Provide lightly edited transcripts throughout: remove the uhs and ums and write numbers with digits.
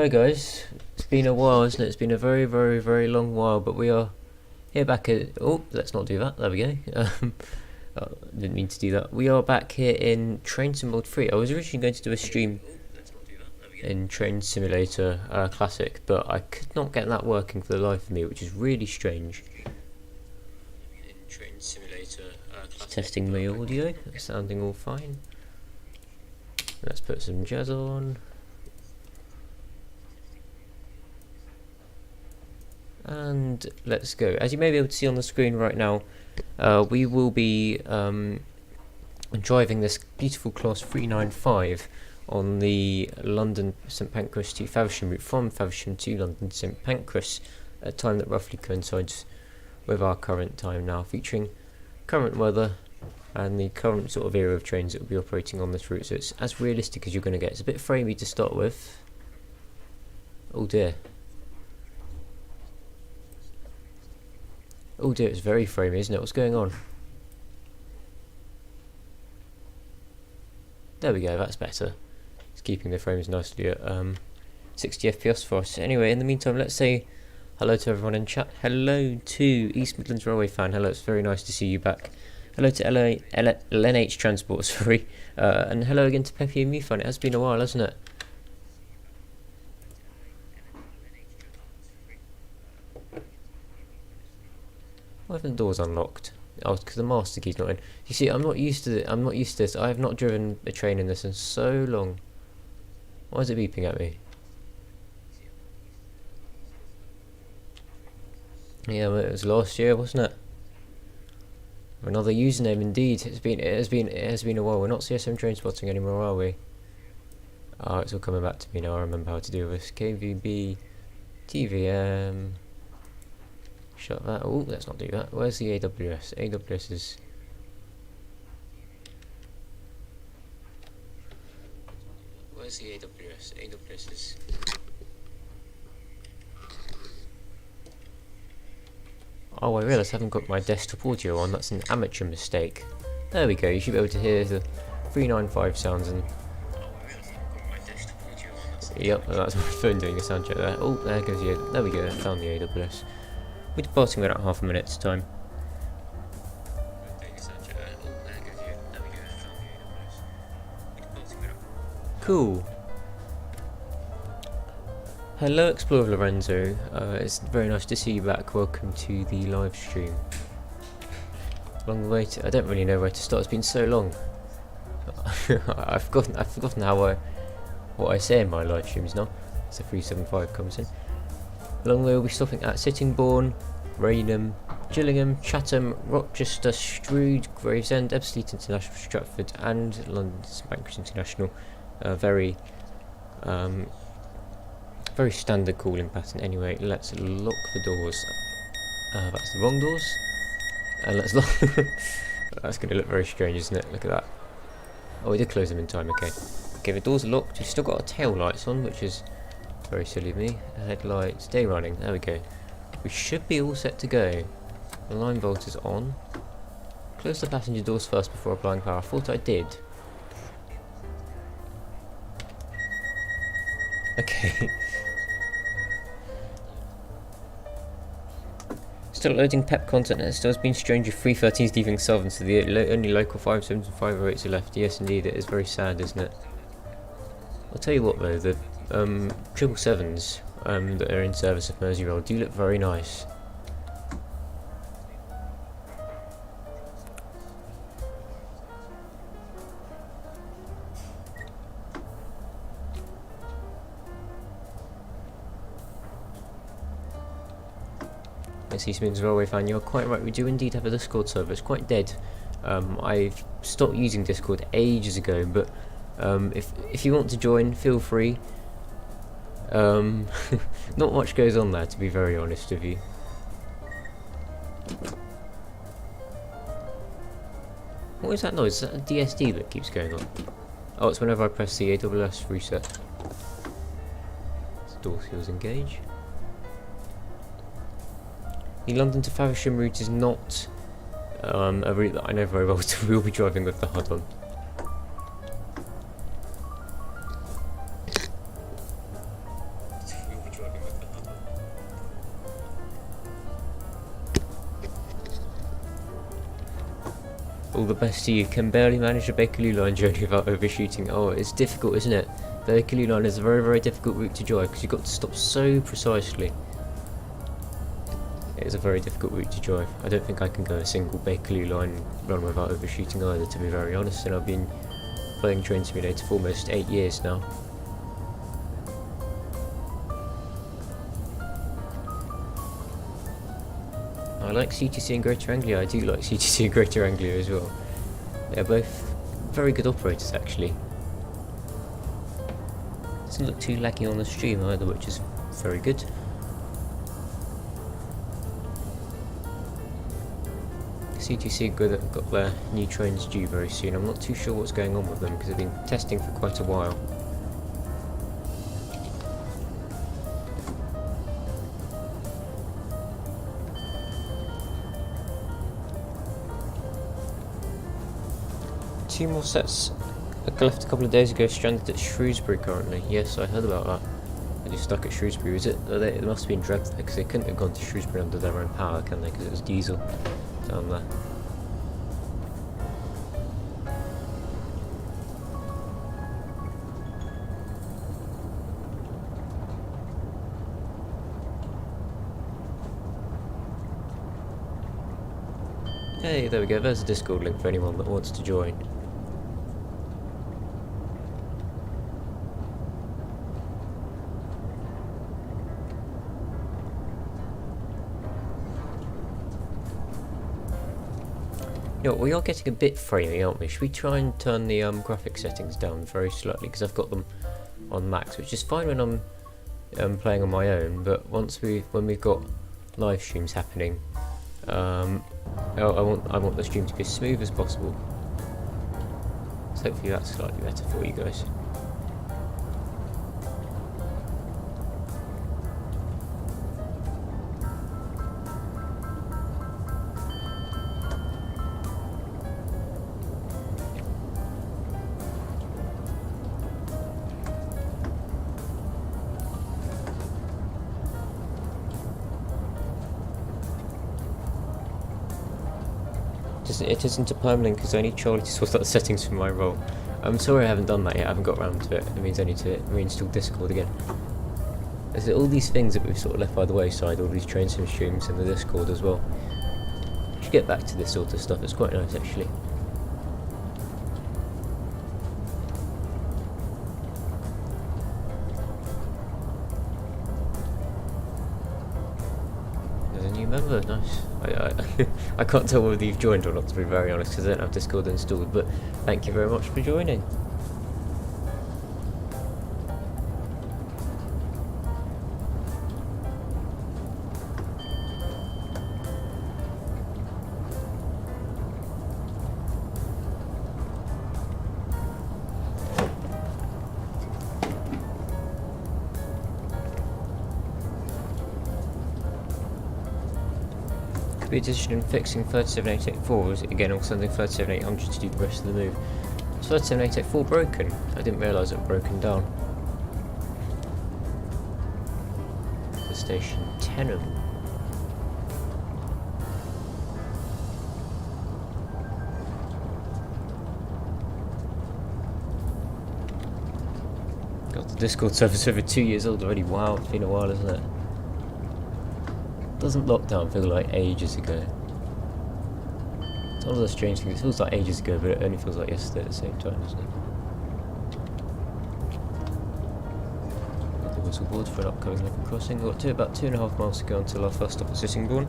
Hello guys, it's been a while, isn't it? It's been a very, very, very long while, but we are here back at... Oh, let's not do that, there we go. Didn't mean to do that. We are back here in Train Sim Mod 3. I was originally going to do a stream in Train Simulator Classic, but I could not get that working for the life of me, which is really strange. Testing my audio, it's sounding all fine. Let's put some jazz on. And let's go. As you may be able to see on the screen right now, we will be driving this beautiful Class 395 on the London St Pancras to Faversham route from Faversham to London St Pancras, at a time that roughly coincides with our current time now, featuring current weather and the current sort of era of trains that will be operating on this route. So it's as realistic as you're going to get. It's a bit framey to start with. Oh dear. Oh dear, it's very framey, isn't it? What's going on? There we go, that's better. It's keeping the frames nicely at 60 FPS for us. Anyway, in the meantime, let's say hello to everyone in chat. Hello to East Midlands Railway fan. Hello, it's very nice to see you back. Hello to LNH Transport, sorry. And hello again to Peppy and me fan. It has been a while, hasn't it? Why haven't the doors unlocked? Oh, because the master key's not in. You see, I'm not used to it. I'm not used to this. I have not driven a train in this in so long. Why is it beeping at me? Yeah, well, it was last year, wasn't it? Another username, indeed. It has been a while. We're not CSM train spotting anymore, are we? Oh, it's all coming back to me now. I remember how to do this. KVB, TVM. Shut that. Oh, let's not do that. Where's the AWS? AWS is... Where's the AWS? AWS is... Oh, I realise I haven't got my desktop audio on. That's an amateur mistake. There we go. You should be able to hear the 395 sounds and... Yep, that's my phone doing a sound check there. Oh, there goes the... There we go. I found the AWS. We're departing in about half a minute's time. Cool. Hello, Explorer Lorenzo. It's very nice to see you back. Welcome to the live stream. Along the way to, I don't really know where to start. It's been so long. I've forgotten what I say in my live streams now. So 375 comes in. Along the way we'll be stopping at Sittingbourne, Rainham, Gillingham, Chatham, Rochester, Strood, Gravesend, Stratford International, Stratford and London St Pancras International. Very standard calling pattern. Anyway, let's lock the doors. That's the wrong doors. And let's lock... That's going to look very strange, isn't it? Look at that. Oh, we did close them in time, okay. Okay, the doors are locked. We've still got our tail lights on, which is... very silly of me. Headlights, day running, there we go. We should be all set to go. The line volt is on. Close the passenger doors first before applying power. I thought I did. Okay. Still loading PEP content, and it still has been strange with 313s leaving Southern, so the only local 57s and 508s are left. Yes indeed, it is very sad, isn't it? I'll tell you what though, the 777s that are in service of Merseyrail do look very nice. Yes, East Midlands Railway fan, you're quite right, we do indeed have a Discord server. It's quite dead. I've stopped using Discord ages ago, but if you want to join, feel free. Not much goes on there, to be very honest with you. What is that noise? Is that a DSD that keeps going on? Oh, it's whenever I press the AWS reset. Door seals engage. The London to Faversham route is not a route that I know very well, so we'll be driving with the HUD on. All the best to you. Can barely manage a Bakerloo line journey without overshooting. Oh, it's difficult, isn't it? Bakerloo line is a very, very difficult route to drive because you've got to stop so precisely. It is a very difficult route to drive. I don't think I can go a single Bakerloo line run without overshooting either, to be very honest, and I've been playing Train Simulator for almost 8 years now. I like CTC and Greater Anglia. I do like CTC and Greater Anglia as well. They're both very good operators actually. Doesn't look too laggy on the stream either, which is very good. CTC got their new trains due very soon. I'm not too sure what's going on with them because they've been testing for quite a while. Two more sets left a couple of days ago, stranded at Shrewsbury currently. Yes, I heard about that. They're just stuck at Shrewsbury. Was it? It must have been dragged there because they couldn't have gone to Shrewsbury under their own power, can they? Because it was diesel down there. Hey, there we go. There's a Discord link for anyone that wants to join. You know, we are getting a bit framey, aren't we? Should we try and turn the graphic settings down very slightly, because I've got them on max, which is fine when I'm playing on my own. But when we've got live streams happening, I want the stream to be as smooth as possible. So hopefully that's slightly better for you guys. It isn't a permalink because I need Charlie to sort out the settings for my role. I'm sorry I haven't done that yet, I haven't got around to it. It means I need to reinstall Discord again. There's all these things that we've sort of left by the wayside, all these train sim streams and the Discord as well. We should get back to this sort of stuff, it's quite nice actually. There's a new member, nice. I can't tell whether you've joined or not, to be very honest, because I don't have Discord installed, but thank you very much for joining. Be addition in fixing 37884 is it again or sending 37800 to do the rest of the move. Is 37884 broken? I didn't realise it was broken down. The station Tenham. God, the Discord server's over 2 years old already. Wow, it's been a while, isn't it? Doesn't lockdown feel like ages ago? It's one of those strange things. It feels like ages ago, but it only feels like yesterday at the same time, doesn't it? Got the whistle board for an upcoming level crossing. We've got about 2.5 miles to go until our first stop at Sittingbourne.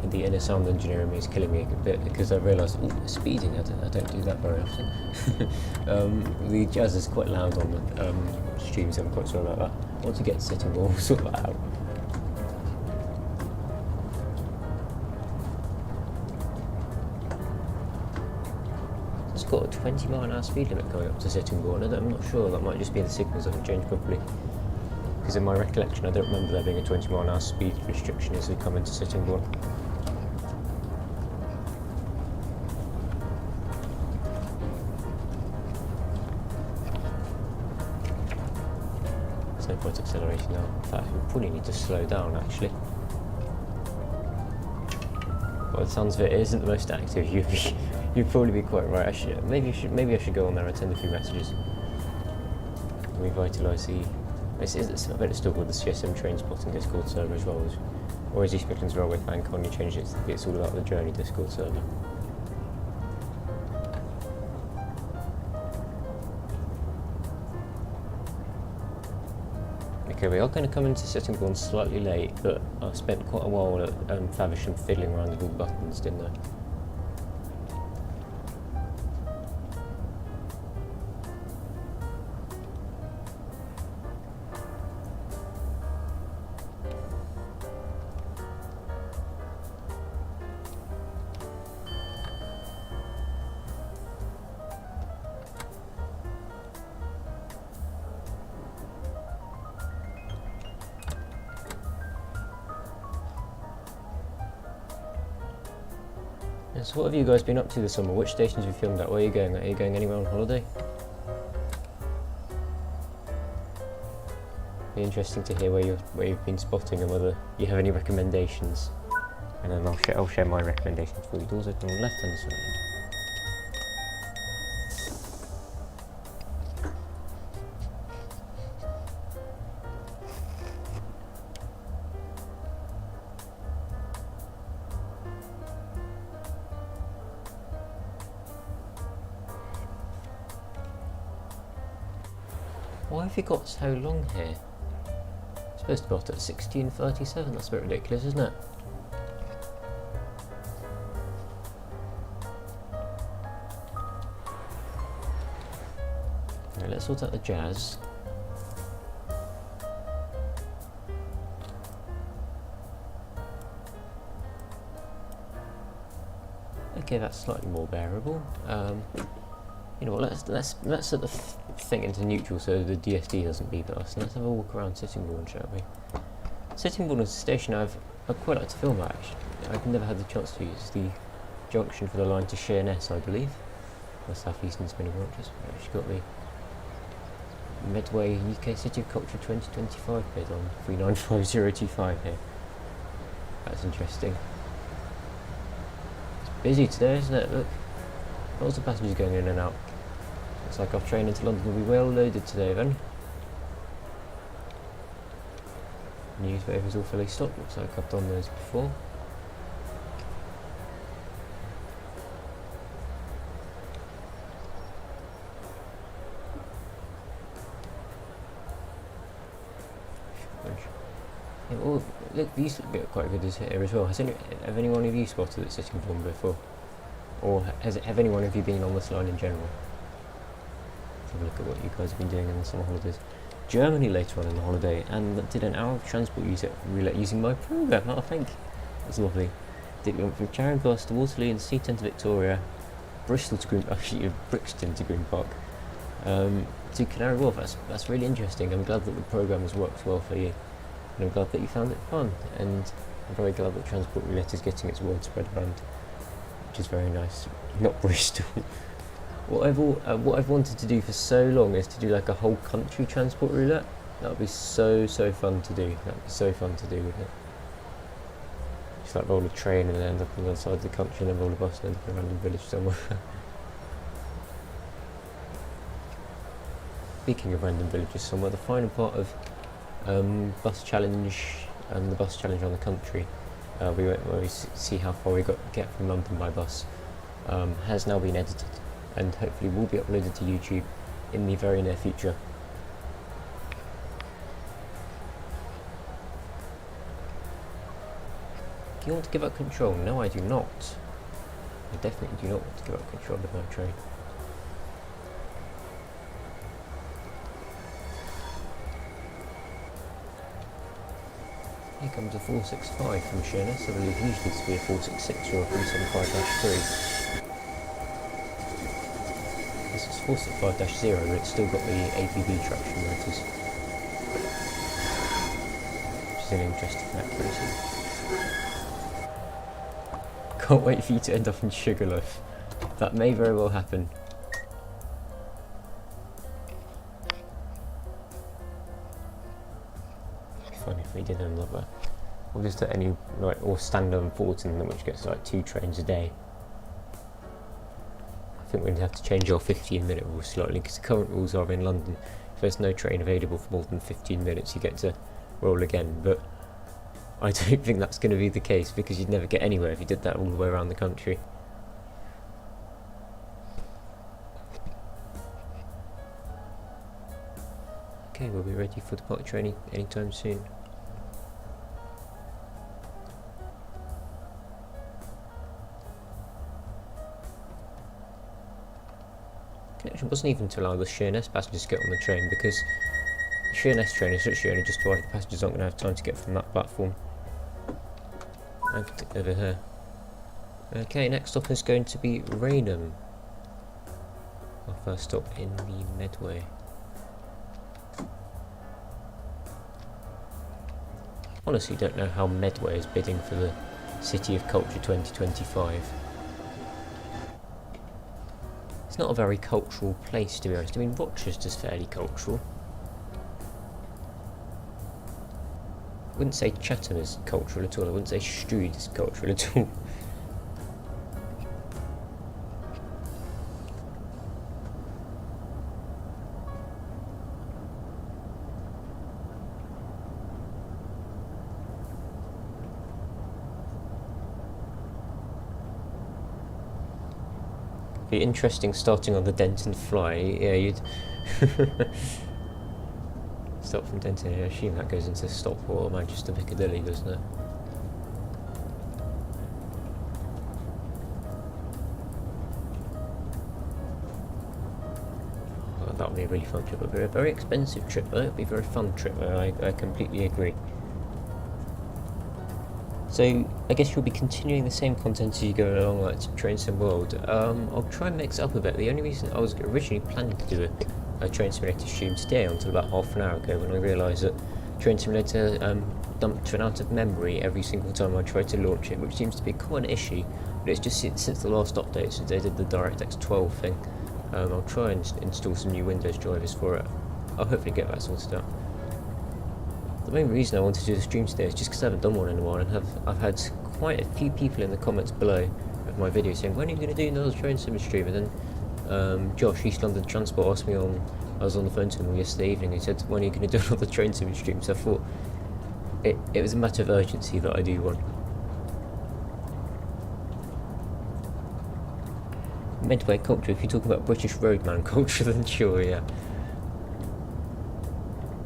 The inner sound engineer in me is killing me a bit because I realised, oh, speeding, I don't do that very often. The jazz is quite loud on the streams, I'm quite sorry about that. Once you get sitting, we'll sort that out. It's got a 20-mile-an-hour speed limit going up to Sittingbourne. I'm not sure, that might just be the signals haven't changed properly. Because in my recollection, I don't remember there being a 20-mile-an-hour speed restriction as we come into Sittingbourne. There's no point accelerating now. In fact, we probably need to slow down, actually. By the sounds of it, it isn't the most active. You'd probably be quite right. Maybe I should go on there and send a few messages. Revitalise the. I bet it's still called the CSM Train Spotting Discord server as well. Or as East Midlands Railway Fan Con, you changed it to It's All About the Journey Discord server. Okay, we are going to come into Sittingbourne slightly late, but I spent quite a while at Faversham fiddling around with all the buttons, didn't I? So what have you guys been up to this summer? Which stations have you filmed at? Where are you going? Are you going anywhere on holiday? Be interesting to hear where you've been spotting and whether you have any recommendations. And then I'll share my recommendations for you. Doors open on the left hand side. Why have you got so long here? It's supposed to be at 16:37, that's a bit ridiculous, isn't it? Right, let's sort out the jazz. Okay, that's slightly more bearable. You know what, let's set the thing into neutral so the DSD doesn't beep at us, and let's have a walk around Sittingbourne, shall we? Sittingbourne is a station I'd quite like to film at, actually. I've never had the chance to use the junction for the line to Sheerness, I believe. The Southeastern spinning branches. We've actually got the Medway UK City of Culture 2025 bid on 395025 here. That's interesting. It's busy today, isn't it? Look. Lots of passengers going in and out. Looks like our train into London will be well loaded today then. Newspapers all fully stocked, looks like I've done those before. Yeah, well, look, these look quite good here as well. Have anyone of you spotted it Sittingbourne before? Or have anyone of you been on this line in general? Let's have a look at what you guys have been doing in the summer holidays. Germany later on in the holiday, and did an hour of transport roulette using my programme. Oh, thank you. That's lovely. Went from Charing Cross to Waterloo and C10 to Victoria, Bristol to Brixton to Green Park, to Canary Wharf. That's really interesting. I'm glad that the programme has worked well for you, and I'm glad that you found it fun, and I'm very glad that transport roulette is getting its word spread around. Which is very nice. Not Bristol. What I've wanted to do for so long is to do like a whole country transport roulette. That would be so fun to do. That would be so fun to do, wouldn't it? Just like roll a train and then end up on the other side of the country, and then roll a bus and end up in a random village somewhere. Speaking of random villages somewhere, the final part of bus challenge and the bus challenge on the country. We went where we see how far we get from London by bus, has now been edited and hopefully will be uploaded to YouTube in the very near future. Do you want to give up control? No, I do not. I definitely do not want to give up control of my train. Here comes a 465 from Sheerness. I believe usually to be a 466 or a 375-3. it's forced at 5-0, but it's still got the APB traction motors, which is an interesting accuracy. Can't wait for you to end up in Sugarloaf. That may very well happen. It'd be funny if we did another. Or just at any, like, or standalone Fortin, which gets like 2 trains a day. I think we'd have to change our 15-minute rule slightly, because the current rules are in London, if there's no train available for more than 15 minutes, you get to roll again. But I don't think that's going to be the case, because you'd never get anywhere if you did that all the way around the country. Okay, we'll be ready for departure anytime soon. It wasn't even to allow the Sheerness passengers to get on the train, because the Sheerness train is literally only just arrived. The passengers aren't going to have time to get from that platform and over here. Okay, next stop is going to be Rainham, our first stop in the Medway. Honestly, don't know how Medway is bidding for the City of Culture 2025. It's not a very cultural place, to be honest. I mean, Rochester's fairly cultural. I wouldn't say Chatham is cultural at all. I wouldn't say Strood is cultural at all. Be interesting starting on the Denton Fly. Yeah, you'd stop from Denton. I assume that goes into Stockport or Manchester Piccadilly, doesn't it? Oh, that would be a really fun trip. It would be a very expensive trip, but it would be a very fun trip. I completely agree. So I guess you'll be continuing the same content as you go along, like Train Sim World. I'll try and mix it up a bit. The only reason I was originally planning to do a Train Simulator stream today until about half an hour ago, when I realised that Train Simulator dumped an out of memory every single time I tried to launch it, which seems to be a common issue, but it's just since the last update, since they did the DirectX 12 thing. I'll try and install some new Windows drivers for it. I'll hopefully get that sorted out. The main reason I wanted to do the stream today is just because I haven't done one in a while, and I've had quite a few people in the comments below of my video saying, when are you going to do another Train Sim stream? And then Josh, East London Transport, asked me I was on the phone to him yesterday evening, he said, when are you going to do another Train Sim stream? So I thought it was a matter of urgency that I do one. Medway culture, if you're talking about British roadman culture, then sure, yeah.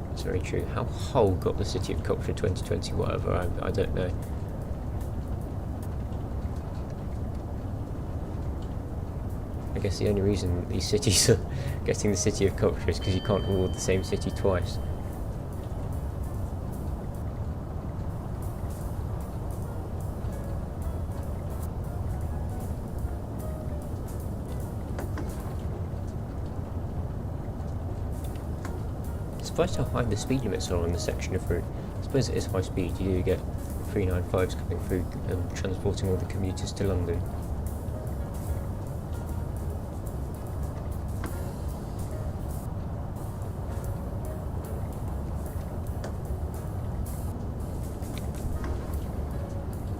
That's very true. How Hull got the City of Culture 2020 whatever, I don't know. I guess the only reason these cities are getting the City of Culture is because you can't award the same city twice. Surprised how high the speed limits are on this section of route. I suppose it is high speed. You do get 395s coming through, transporting all the commuters to London.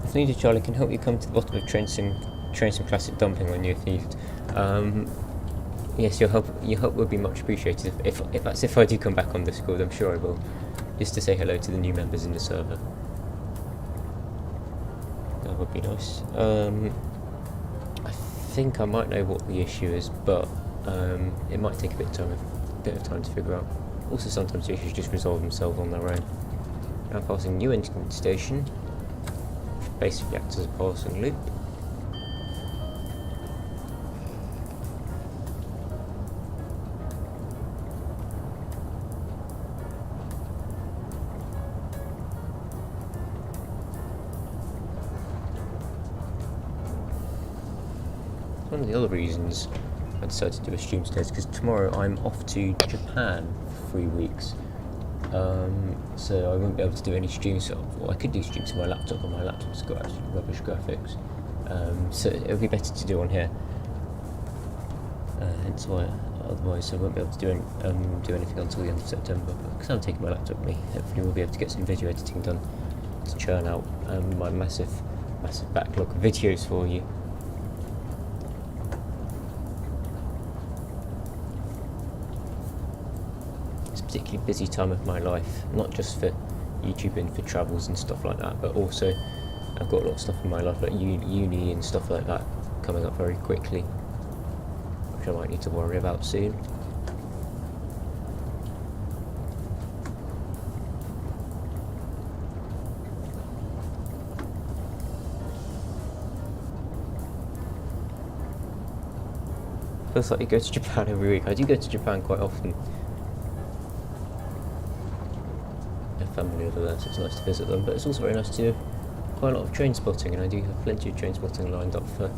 If needed, Charlie can help you come to the bottom of Train Sim Classic dumping when you're thieved. Yes, your help would be much appreciated. If I do come back on Discord, I'm sure I will, just to say hello to the new members in the server. That would be nice. I think I might know what the issue is, but it might take a bit of time to figure out. Also, sometimes the issues just resolve themselves on their own. Now passing Newington Station, which basically acts as a passing loop. One of the other reasons I decided to do a stream today because tomorrow I'm off to Japan for 3 weeks. So I won't be able to do any streams. Well, I could do streams on my laptop, but my laptop's got absolutely rubbish graphics. So it'll be better to do on here. Hence why, otherwise I won't be able to do anything until the end of September. But because I'm taking my laptop with me, hopefully we'll be able to get some video editing done to churn out my massive backlog of videos for you. It's a particularly busy time of my life, not just for YouTubing, for travels and stuff like that, but also I've got a lot of stuff in my life like uni and stuff like that coming up very quickly, which I might need to worry about soon. Feels like you go to Japan every week. I do go to Japan quite often. I have family over there, so it's nice to visit them, but it's also very nice to do quite a lot of train spotting, and I do have plenty of train spotting lined up for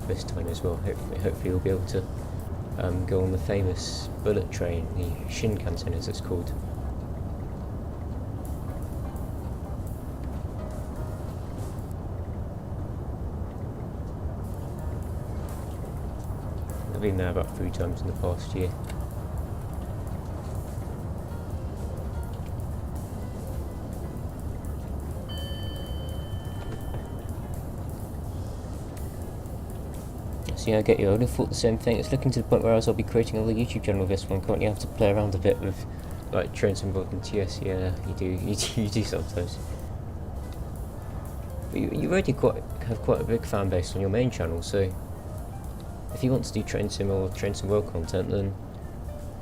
this time as well. Hopefully we'll be able to go on the famous bullet train, the Shinkansen as it's called. I've been there about 3 times in the past year. So yeah, I get you. I would have thought the same thing. It's looking to the point where I'll be creating another YouTube channel with this one. Currently I have to play around a bit with like train symbols and TS. Yeah, you do sometimes. But you already have quite a big fan base on your main channel, so if you want to do train sim or train sim world content, then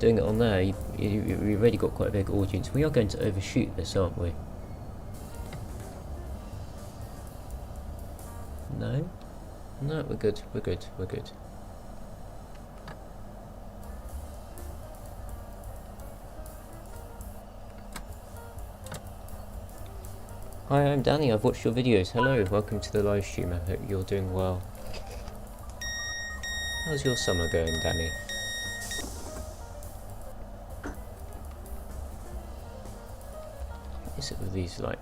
doing it on there, you've already got quite a big audience. We are going to overshoot this, aren't we? No? No, we're good, we're good, we're good. Hi, I'm Danny, I've watched your videos. Hello, welcome to the live stream. I hope you're doing well. How's your summer going, Danny? What is it with these like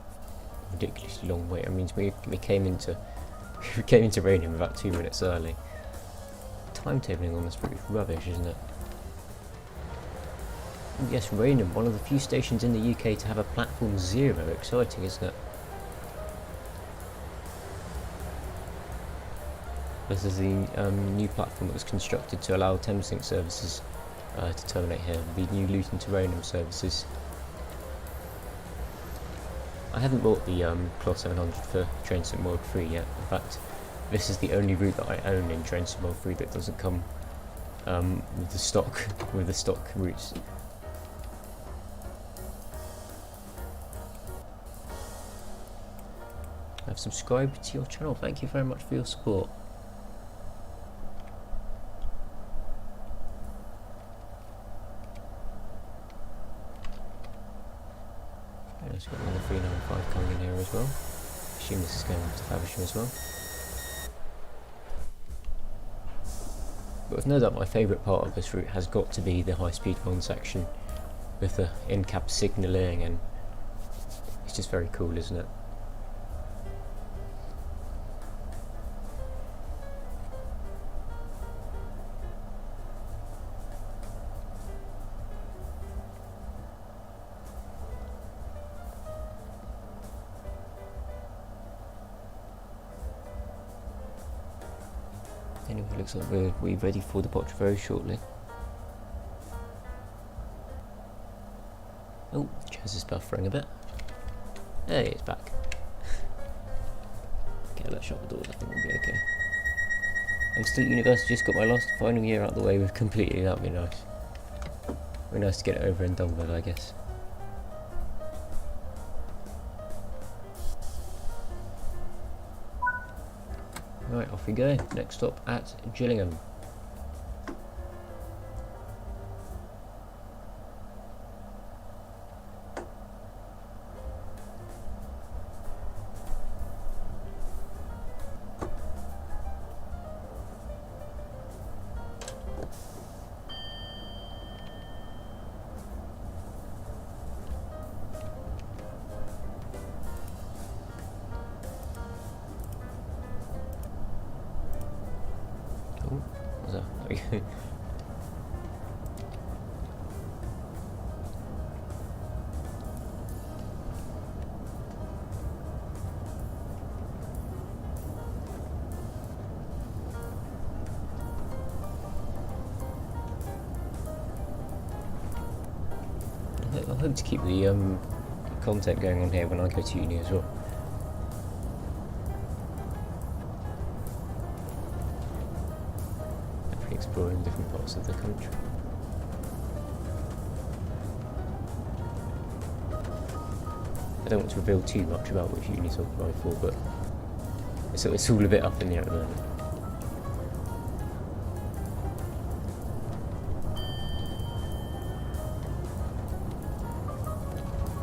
ridiculously long wait? I mean, we came into Rainham about 2 minutes early. Timetabling on this route is rubbish, isn't it? And yes, Rainham, one of the few stations in the UK to have a platform 0. Exciting, isn't it? This is the new platform that was constructed to allow Thameslink services to terminate here, the new Luton to Rainham services. I haven't bought the Class 700 for Train Sim World 3 yet. In fact, this is the only route that I own in Train Sim World 3 that doesn't come with the stock routes. I've subscribed to your channel. Thank you very much for your support. It's got another 395 coming in here as well. I assume this is going to Faversham as well. But with no doubt my favourite part of this route has got to be the high-speed 1 section with the in-cab signalling, and it's just very cool, isn't it? Anyway, it looks like we're ready for departure very shortly. Oh, Chaz is buffering a bit. Hey, it's back. Okay, let's shut the doors, I think we'll be okay. I'm still at university, just got my last final year out of the way with completely, that'd be nice. Be nice to get it over and done with, I guess. Right, off we go. Next stop at Gillingham. What's that? I hope to keep the content going on here when I go to uni as well. Definitely exploring different parts of the country. I don't want to reveal too much about which unis I'll apply for, but it's all a bit up in the air at the moment.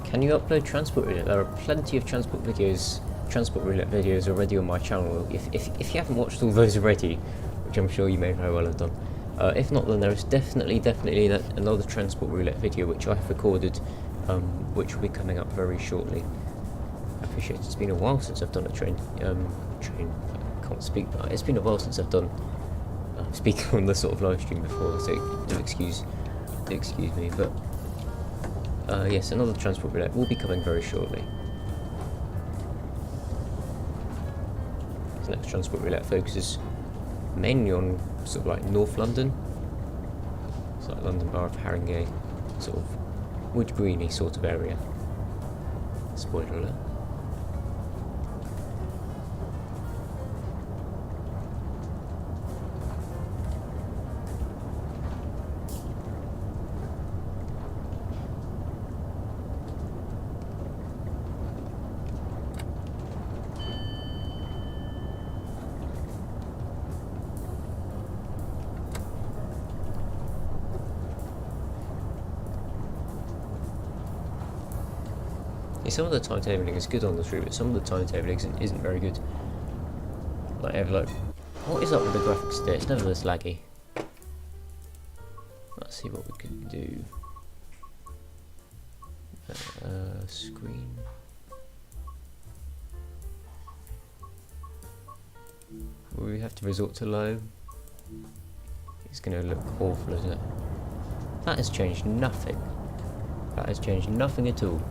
Can you upload transport roulette? There are plenty of transport roulette videos already on my channel. If you haven't watched all those already, which I'm sure you may very well have done, if not, then there is definitely another transport roulette video which I have recorded, which will be coming up very shortly. I appreciate it's been a while since I've done a train. I can't speak, but it's been a while since I've done speaking on the sort of live stream before, so do excuse me, but. Yes, another transport roulette will be coming very shortly. This next transport roulette focuses mainly on sort of like North London. It's like London Borough of Haringey, sort of Wood Greeny sort of area. Spoiler alert. Some of the timetabling is good on this route, but some of the timetabling isn't very good. Like, what is up with the graphics today? It's never this laggy. Let's see what we can do. Screen. Will we have to resort to low? It's going to look awful, isn't it? That has changed nothing. That has changed nothing at all.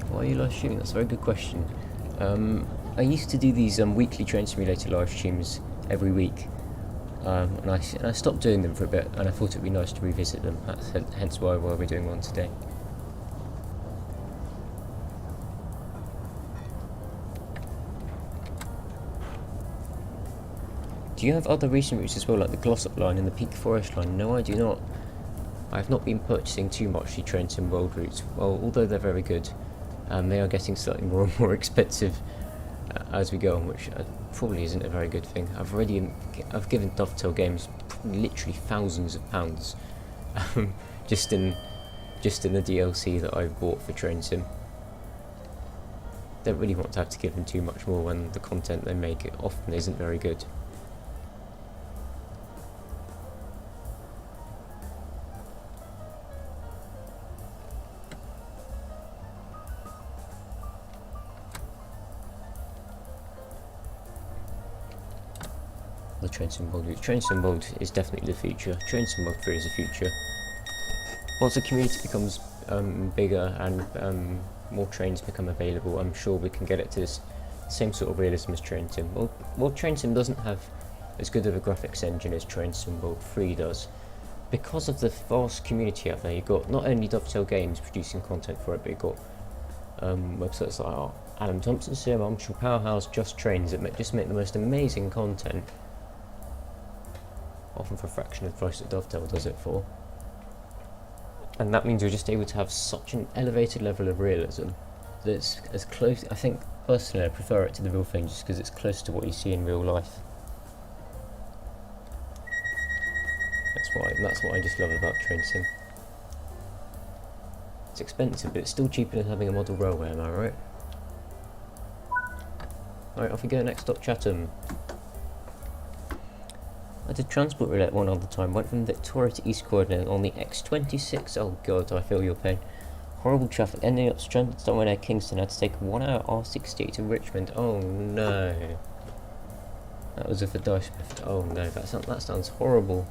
Why are you live streaming? That's a very good question. I used to do these weekly train simulator live streams every week, and I stopped doing them for a bit, and I thought it'd be nice to revisit them. That's hence why we're doing one today. Do you have other recent routes as well, like the Glossop line and the Peak Forest line? No, I do not. I have not been purchasing too much the Train Sim World routes. Well, although they're very good. They are getting slightly more and more expensive as we go on, which probably isn't a very good thing. I've given Dovetail Games literally thousands of pounds just in the DLC that I've bought for Train Sim. Don't really want to have to give them too much more when the content they make often isn't very good. The Train Sim World. Train Sim World is definitely the future. Train Sim World 3 is the future. Once the community becomes bigger and more trains become available, I'm sure we can get it to this same sort of realism as Train Sim. Well, Train Sim doesn't have as good of a graphics engine as Train Sim World 3 does. Because of the vast community out there, you've got not only Dovetail Games producing content for it, but you've got websites like Adam Thompson's Sim, Armstrong Powerhouse, Just Trains that just make the most amazing content. Often for a fraction of the price that Dovetail does it for. And that means you're just able to have such an elevated level of realism that's as close. I think personally I prefer it to the real thing just because it's close to what you see in real life. That's what I just love about Train Sim. It's expensive, but it's still cheaper than having a model railway, am I right? Alright, off we go, next stop Chatham. I did transport roulette one other time, went from Victoria to East Croydon on the X26, oh god, I feel your pain. horrible traffic. Ending up stranded somewhere near Kingston. I had to take 1 hour R68 to Richmond. Oh no. That was a Dice Smith. Oh no, that sounds horrible.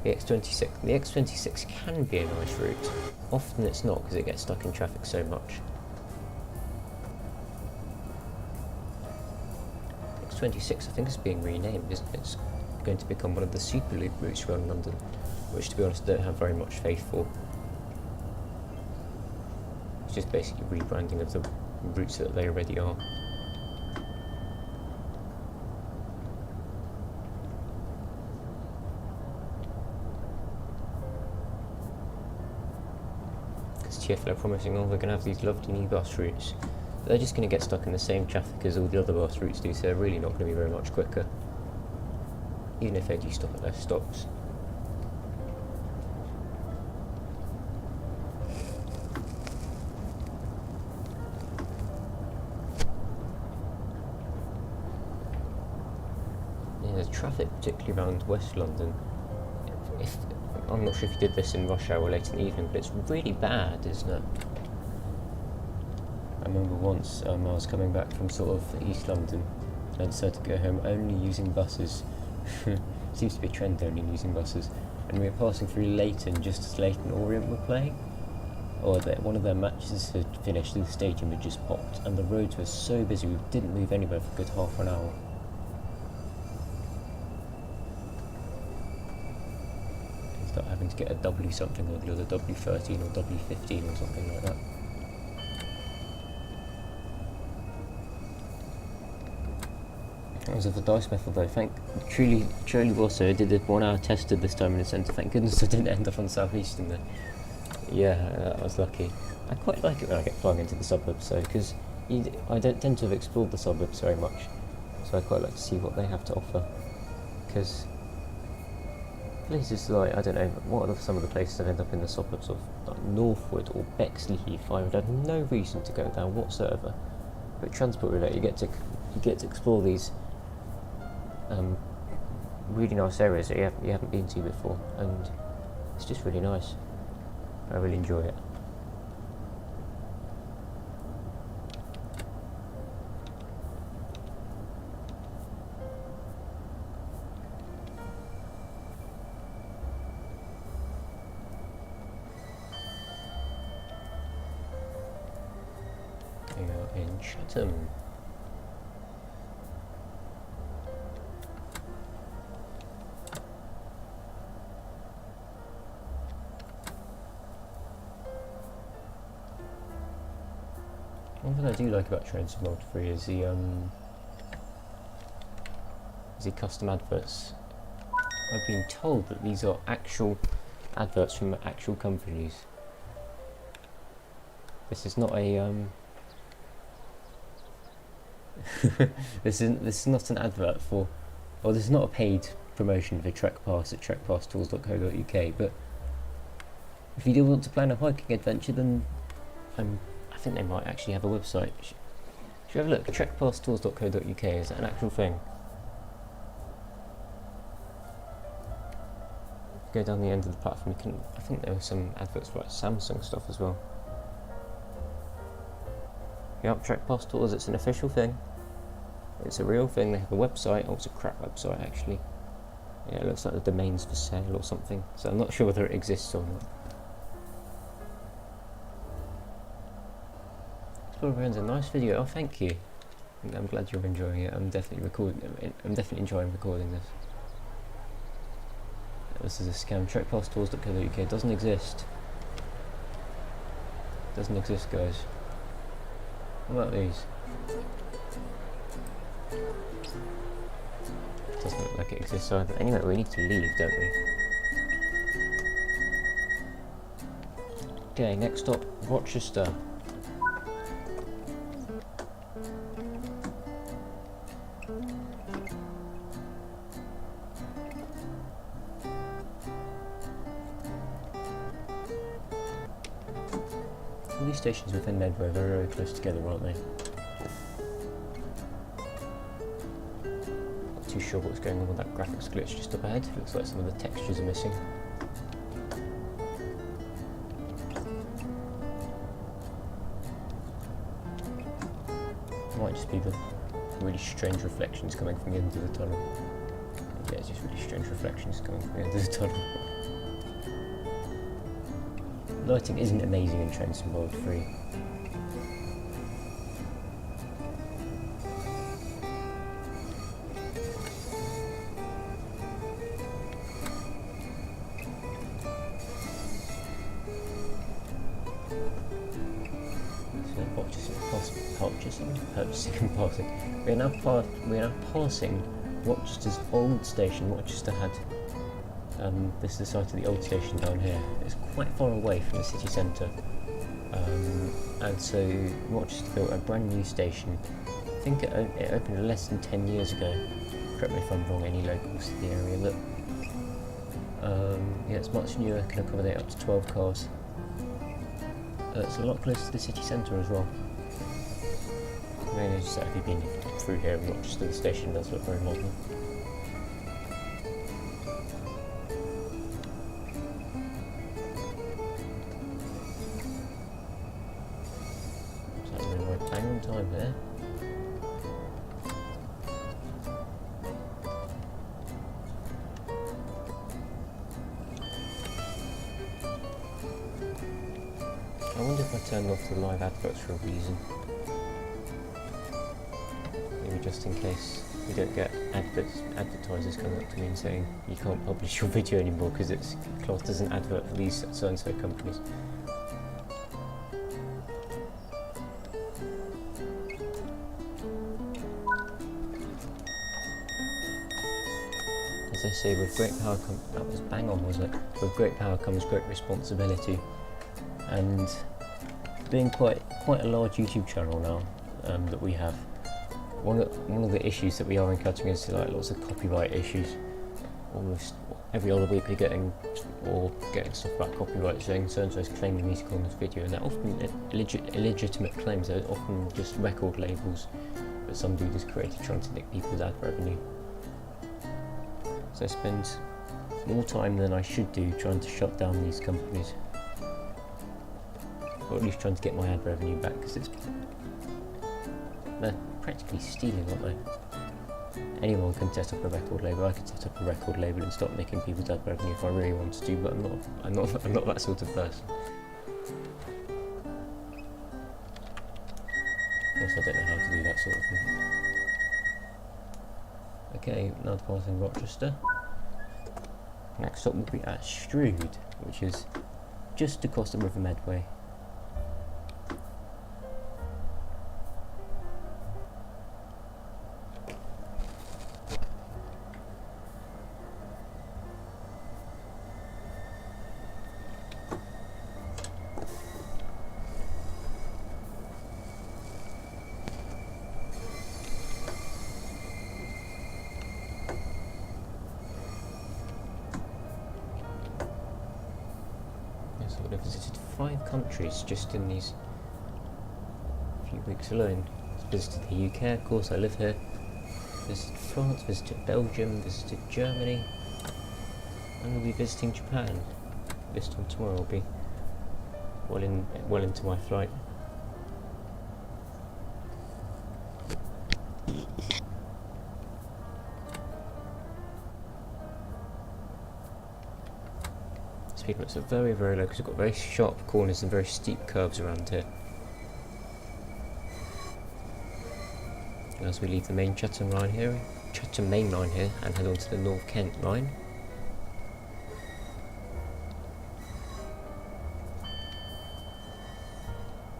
The X26 can be a nice route. Often it's not because it gets stuck in traffic so much. X26 I think is being renamed, isn't it? It's going to become one of the super loop routes around London, which to be honest I don't have very much faith for. It's just basically rebranding of the routes that they already are. TfL are promising, oh, we're going to have these lovely new bus routes. They're just going to get stuck in the same traffic as all the other bus routes do, so they're really not going to be very much quicker. Even if they do stop at their stops. Yeah, the traffic, particularly around West London, I'm not sure if you did this in rush hour or late in the evening, but it's really bad, isn't it? I remember once I was coming back from sort of East London and I decided to go home only using buses. Seems to be a trend, only using buses. And we were passing through Leighton just as Leighton Orient were playing. Or one of their matches had finished, the stadium had just popped and the roads were so busy we didn't move anywhere for a good half an hour. Start having to get a W something or the other, W13 or W15 or something like that. That was of the dice method though. Truly also I did a 1 hour test at this time in the centre. Thank goodness I didn't end up on Southeastern there. Yeah, I was lucky. I quite like it when I get flung into the suburbs though, because I don't tend to have explored the suburbs very much, so I quite like to see what they have to offer. Because places like, I don't know, what are some of the places I've ended up in the suburbs of, like Northwood or Bexley Heath? I would have no reason to go down whatsoever. But transport related, you get to explore these really nice areas that you haven't been to before, and it's just really nice. I really enjoy it. We are in Chatham. One thing I do like about Trains of Mod 3 is the custom adverts. I've been told that these are actual adverts from actual companies. This is not a this is not an advert for, or this is not a paid promotion for Trek Pass at trekpasstours.co.uk, but if you do want to plan a hiking adventure, then I think they might actually have a website. Should we have a look? trekpasstours.co.uk, is that an actual thing? Go down the end of the platform, you can, I think there were some adverts for like Samsung stuff as well. Yep, Trek Pass Tours, it's an official thing. It's a real thing, they have a website. Oh, it's a crap website actually. Yeah, it looks like the domain's for sale or something, so I'm not sure whether it exists or not. It's a nice video. Oh, thank you. I'm glad you're enjoying it. I'm definitely enjoying recording this. This is a scam. Trekpasstours.co.uk doesn't exist. Doesn't exist, guys. What about these? Doesn't look like it exists either. Anyway, we need to leave, don't we? Okay, next stop, Rochester. All these stations within Medway are very, very close together, aren't they? Not too sure what's going on with that graphics glitch just up ahead. Looks like some of the textures are missing. might just be the really strange reflections coming from the end of the tunnel. Yeah, it's just really strange reflections coming from the end of the tunnel. Lighting isn't amazing in Trains in World 3. Purchasing and passing. We are now passing Rochester's old station. Rochester had this is the site of the old station down here. It's quite far away from the city centre, and so Rochester built a brand new station. I think it opened less than 10 years ago. Correct me if I'm wrong, any locals to the area. Look, yeah, it's much newer, can accommodate up to 12 cars. It's a lot closer to the city centre as well. I mean, just have you been through here and Rochester, the station does look very modern. So I'm going bang on time there. I wonder if I turned off the live adverts for a reason. Just in case we don't get advertisers coming up to me and saying you can't publish your video anymore because it's classed as an advert for these so-and-so companies. As I say, with great power that was bang on, was it? With great power comes great responsibility, and being quite a large YouTube channel now that we have. One of the issues that we are encountering is like lots of copyright issues. Almost every other week we're getting stuff about copyright, saying so-and-so is claiming music on this video, and they're often illegitimate claims. They're often just record labels that some dude has created trying to nick people's ad revenue. So I spend more time than I should do trying to shut down these companies, or at least trying to get my ad revenue back, because they're practically stealing, aren't they? Anyone can set up a record label. I could set up a record label and start making people's ad revenue if I really wanted to, but I'm not that sort of person. Plus, I don't know how to do that sort of thing. Okay, now passing Rochester. Next stop will be at Strood, which is just across the River Medway. So I've visited 5 countries just in these few weeks alone. I've visited the UK, of course, I live here. Visited France, visited Belgium, visited Germany, and we'll be visiting Japan. This time tomorrow I'll be well into my flight. Speed limits are very, very low because we've got very sharp corners and very steep curves around here. As we leave the main Chatham main line here, and head on to the North Kent line.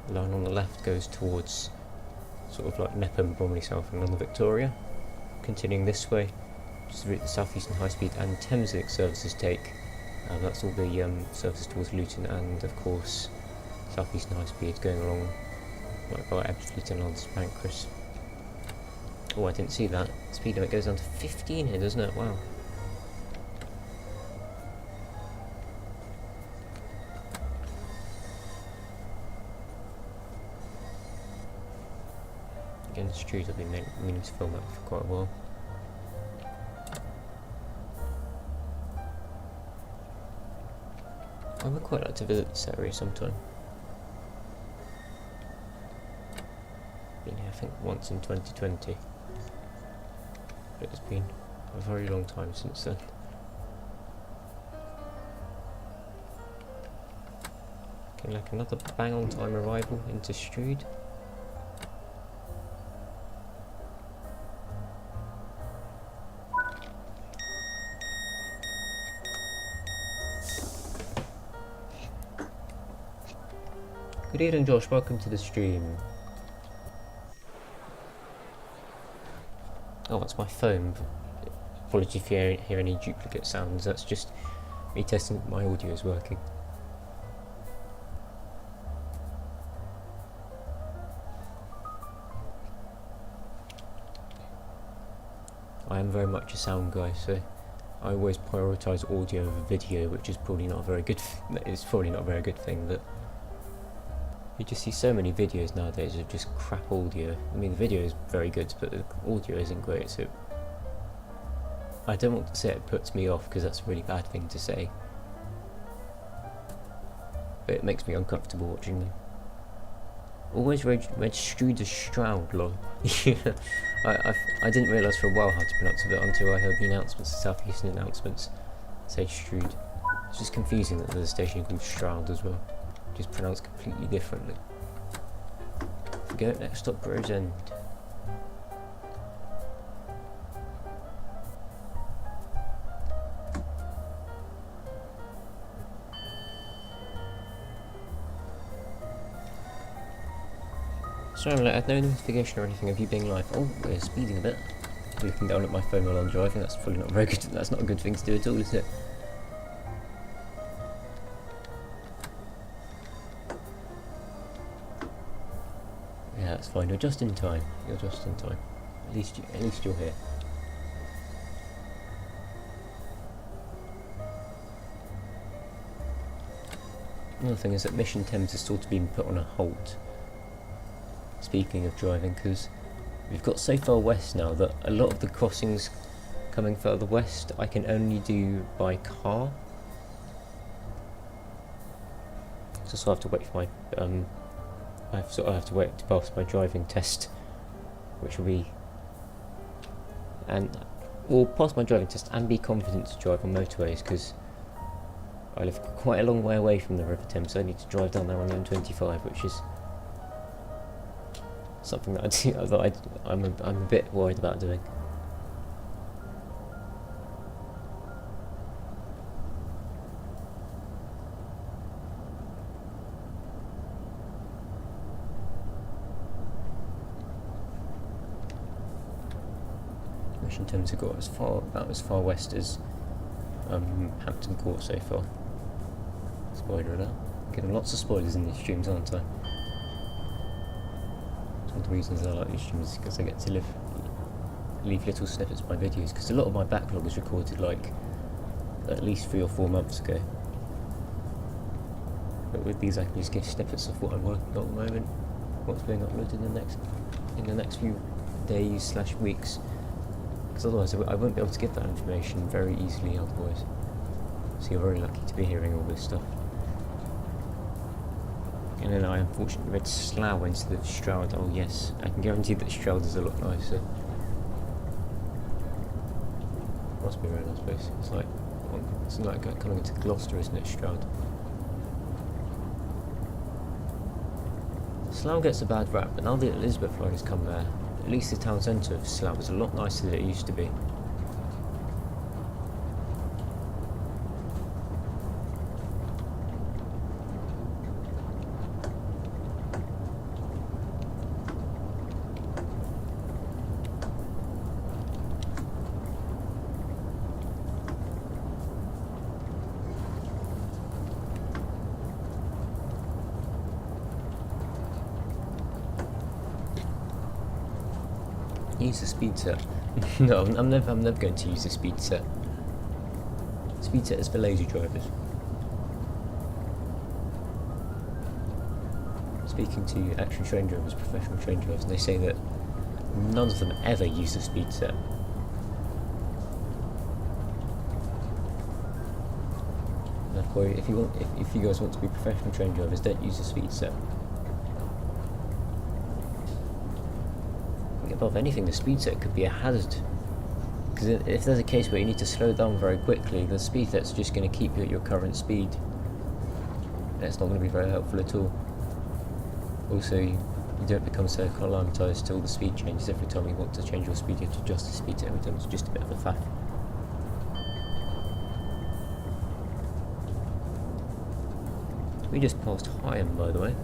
The line on the left goes towards sort of like Nepham, Bromley South and on the Victoria. Continuing this way, which is the route the Southeastern High Speed and Thameslink services take. That's all the services towards Luton, and of course Southeastern High Speed going along like by Ebbsfleet and St Pancras. Oh, I didn't see that. Speed limit goes down to 15 here, doesn't it? Wow. Again, the Strood I've been meaning to film that for quite a while. I would quite like to visit this area sometime. Been here think once in 2020. But it's been a very long time since then. Okay, like another bang on time arrival into Strood. Good evening, Josh. Welcome to the stream. Oh, that's my phone. Apologies if you hear any duplicate sounds. That's just me testing that my audio is working. I am very much a sound guy, so I always prioritise audio over video, which is probably not a very good. It's probably not a very good thing, but. You just see so many videos nowadays of just crap audio. I mean, the video is very good, but the audio isn't great, so I don't want to say it puts me off, because that's a really bad thing to say. But it makes me uncomfortable watching them. Always read Strood as Stroud, lol. I didn't realise for a while how to pronounce it until I heard the announcements, the Southeastern announcements say Strood. It's just confusing that there's a station called Stroud as well. Just pronounced completely differently. Forget it, next stop Gravesend. Sorry, I had no notification or anything of you being live. Oh, we're speeding a bit. Looking down at my phone while I'm driving, that's probably not very good. That's not a good thing to do at all, is it? Yeah, that's fine. You're just in time. You're just in time. At least you're here. Another thing is that Mission Thames has sort of been put on a halt. Speaking of driving, because we've got so far west now that a lot of the crossings coming further west I can only do by car. So I have to wait for my I have to wait to pass my driving test, which will be, and will pass my driving test and be confident to drive on motorways, because I live quite a long way away from the River Thames, so I need to drive down there on the M25, which is something that I'm a bit worried about doing. Mission Thames have got about as far west as Hampton Court so far. Spoiler alert. Getting lots of spoilers in these streams, aren't I? It's one of the reasons I like these streams, because I get to leave little snippets of my videos, because a lot of my backlog is recorded like at least 3 or 4 months ago. But with these I can just give snippets of what I'm working on at the moment, what's being uploaded in the next few days / weeks. Because otherwise I won't be able to get that information very easily otherwise. So you're very lucky to be hearing all this stuff. And then I unfortunately read Slough instead of Stroud. Oh yes, I can guarantee that Stroud is a lot nicer. Must be a very nice place. It's like coming into Gloucester, isn't it, Stroud? Slough gets a bad rap, but now the Elizabeth line has come there, at least the town centre of Slough is a lot nicer than it used to be. Use the speed set. No, I'm never going to use the speed set. Speed set is for lazy drivers. Speaking to actual train drivers, professional train drivers, they say that none of them ever use the speed set. Therefore, if you guys want to be professional train drivers, don't use the speed set. above anything, the speed set could be a hazard. Because if there's a case where you need to slow down very quickly, the speed set's just going to keep you at your current speed. And it's not going to be very helpful at all. Also, you don't become so acclimatised to all the speed changes. Every time you want to change your speed, you have to adjust the speed set every time. It's just a bit of a faff. We just passed Higham, by the way.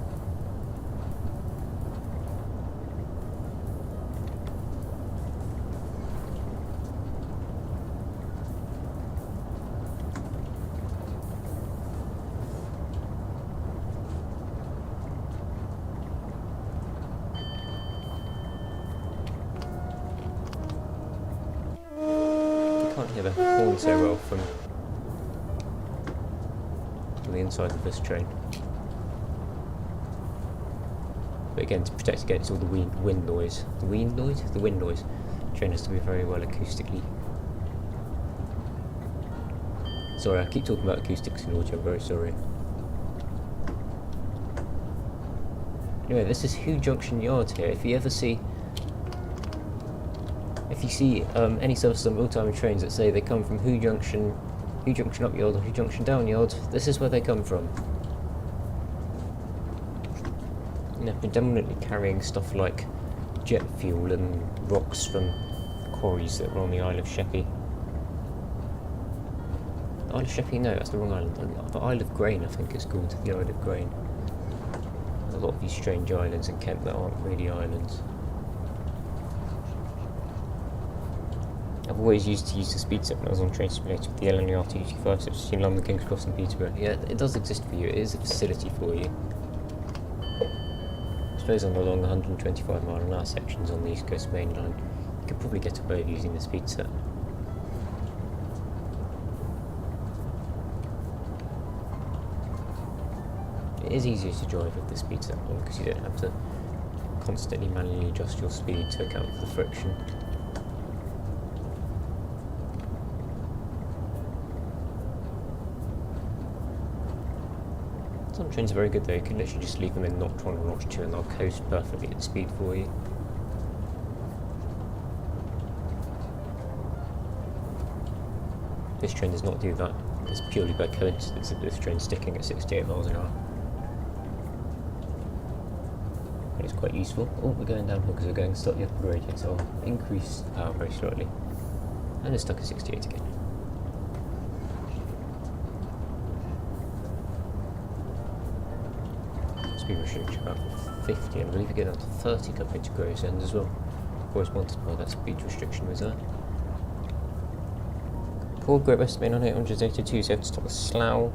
Can't hear the horn so well from the inside of this train. But again, to protect against all the wind noise. The wind noise? The wind noise. The train has to be very well acoustically. Sorry, I keep talking about acoustics in audio, I'm very sorry. Anyway, this is Hoo Junction Yard here. If you see any services on real-time trains that say they come from Hoo Junction up yard or Hoo Junction down yard, this is where they come from. And they're predominantly carrying stuff like jet fuel and rocks from quarries that were on the Isle of Sheppey. The Isle of Sheppey? No, that's the wrong island. The Isle of Grain, I think it's called, the Isle of Grain. There's a lot of these strange islands in Kent that aren't really islands. I've always used to use the speed set when I was on Train Simulator with the LNER 225 steps between London, King's Cross and Peterborough. Yeah, it does exist for you, it is a facility for you. I suppose on the long 125-mile-an-hour sections on the East Coast Main Line, you could probably get away with using the speed set. It is easier to drive with the speed set on because you don't have to constantly manually adjust your speed to account for the friction. Some trains are very good though, you can literally just leave them in Notch 1 or Notch 2 and they'll coast perfectly at speed for you. This train does not do that. It's purely by coincidence that this train's sticking at 68 miles an hour. And it's quite useful. Oh, we're going downhill because we're going slightly up the gradient, so I'll increase the power very slightly. And it's stuck at 68 again. Speed restriction about 50, and I believe you get down to 30 coming to Gravesend as well. Corresponded by that speed restriction was there. Poor Great Western Main on 882, so they have to stop at Slough.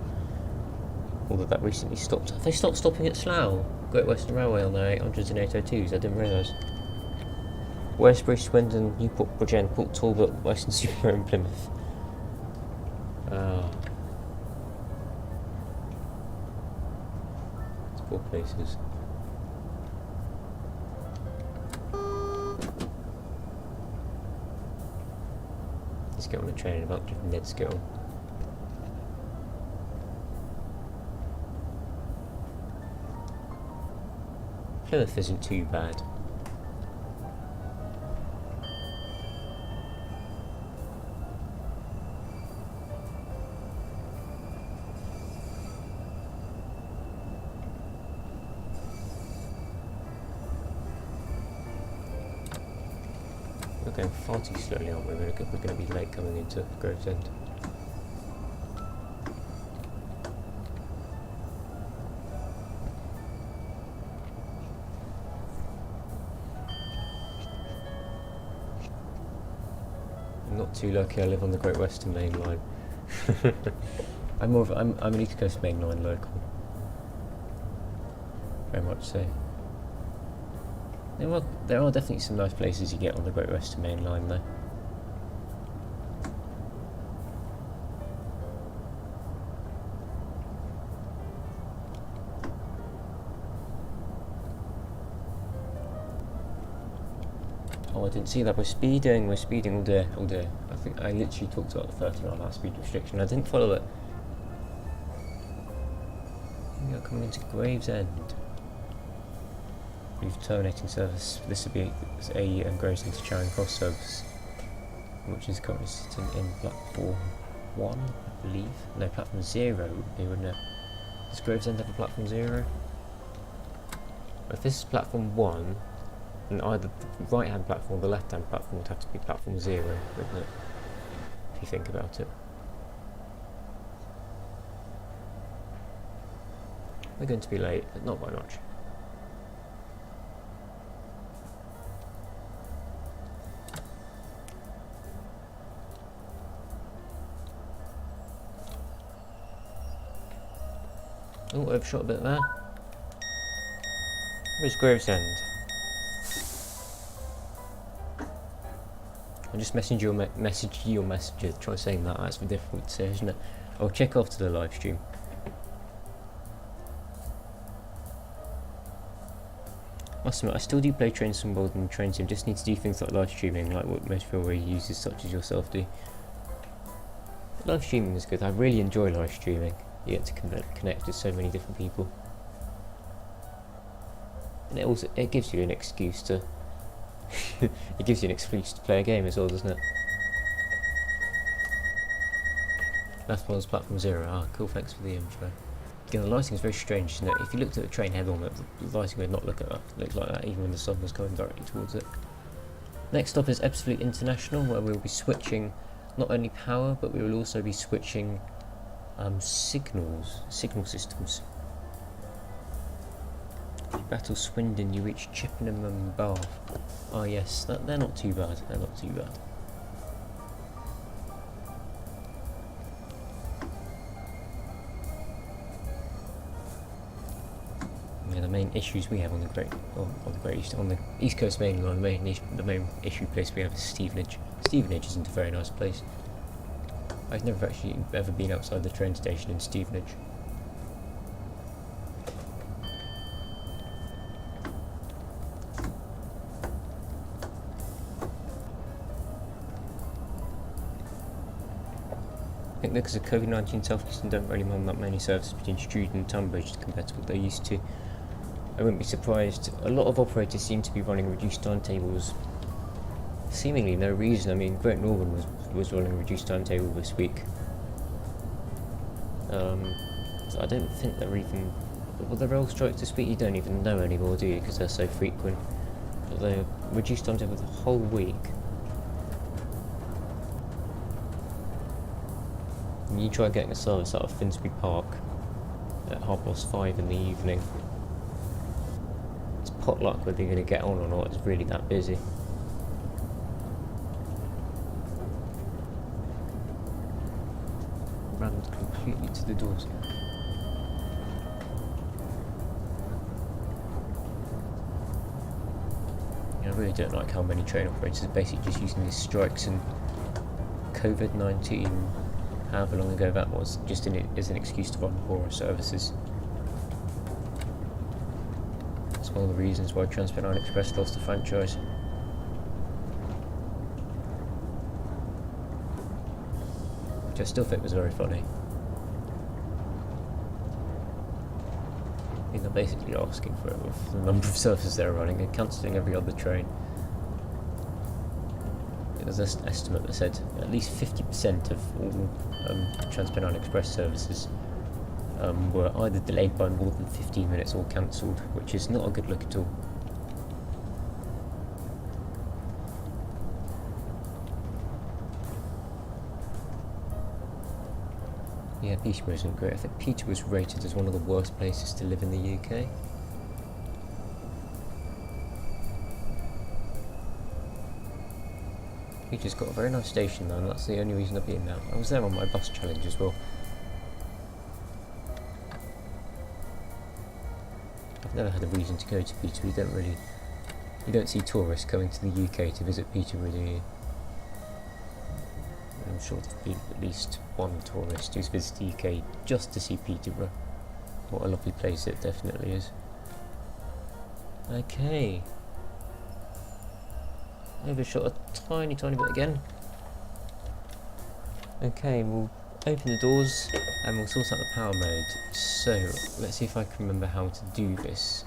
Although that recently stopped. Have they stopped stopping at Slough? Great Western Railway on their 800s and 802s, I didn't realise. Westbury, Swindon, Newport, Bridgend, Port Talbot, Western-super-Mare and Plymouth. It's poor places. Let's get on the train about Ned's get on. Plymouth isn't too bad. We're going far too slowly, aren't we? We're going to be late coming into Gravesend. I'm not too lucky. I live on the Great Western Main Line. I'm an East Coast Main Line local. Very much so. There are definitely some nice places you get on the Great Western Main Line though. Oh, I didn't see that. We're speeding all day. I think I literally talked about the 30-mile-an-hour speed restriction. I didn't follow it. We are coming into Gravesend. We've terminating service. This would be a Gravesend to Charing Cross service, which is currently sitting in platform 1, I believe. No, platform 0 would be, wouldn't it? Does Gravesend have a platform 0? If this is platform 1, then either the right hand platform or the left hand platform would have to be platform 0, wouldn't it? If you think about it. We're going to be late, but not by much. Oh, overshot a bit there. Where's Gravesend? I'll just message your messenger. Try saying that. That's difficult to say, isn't it? I'll check after the live stream. Must admit, I still do play Train Sim more than Train Sim. Just need to do things like live streaming, like what most railway users such as yourself do. Live streaming is good. I really enjoy live streaming. You get to connect with so many different people, and it gives you an excuse to it gives you an excuse to play a game as well, doesn't it? Last one's platform 0. Ah, cool. Thanks for the info. Again, the lighting is very strange, isn't it? If you looked at the train head on, the lighting would not look like that, even when the sun was going directly towards it. Next stop is Stratford International, where we'll be switching not only power, but we will also be switching signal systems. If you battle Swindon, you reach Chippenham and Bath. Oh yes, they're not too bad. They're not too bad. Yeah, the main issues we have on the East Coast Main Line, the main issue place we have is Stevenage. Stevenage isn't a very nice place. I've never actually ever been outside the train station in Stevenage. I think because of COVID-19, Southeastern don't really run that many services between Strood and Tunbridge compared to what they used to. I wouldn't be surprised. A lot of operators seem to be running reduced timetables. Seemingly no reason. I mean, Great Northern was running a reduced timetable this week. So I don't think they're even... Well, the rail strikes this week you don't even know anymore, do you? Because they're so frequent. But they're reduced timetable the whole week. And you try getting a service out of Finsbury Park at 5:30 in the evening. It's potluck whether you're going to get on or not. It's really that busy. Rammed completely to the doors. Yeah, I really don't like how many train operators are basically just using these strikes and COVID-19, however long ago that was, just as an excuse to run poorer services. It's one of the reasons why Transpennine Express lost the franchise. Which I still think was very funny. I think they're basically asking for it with the number of services they're running and cancelling every other train. There's an estimate that said at least 50% of all Transpennine Express services were either delayed by more than 15 minutes or cancelled, which is not a good look at all. Yeah, Peterborough isn't great. I think Peterborough was rated as one of the worst places to live in the UK. Peterborough's got a very nice station though, and that's the only reason I've been there. I was there on my bus challenge as well. I've never had a reason to go to Peterborough. You don't see tourists coming to the UK to visit Peterborough, do you? I'm sure there'll be at least one tourist who's visited the UK just to see Peterborough. What a lovely place it definitely is. Okay. Overshot a tiny bit again. Okay, we'll open the doors and we'll sort out the power mode. So, let's see if I can remember how to do this.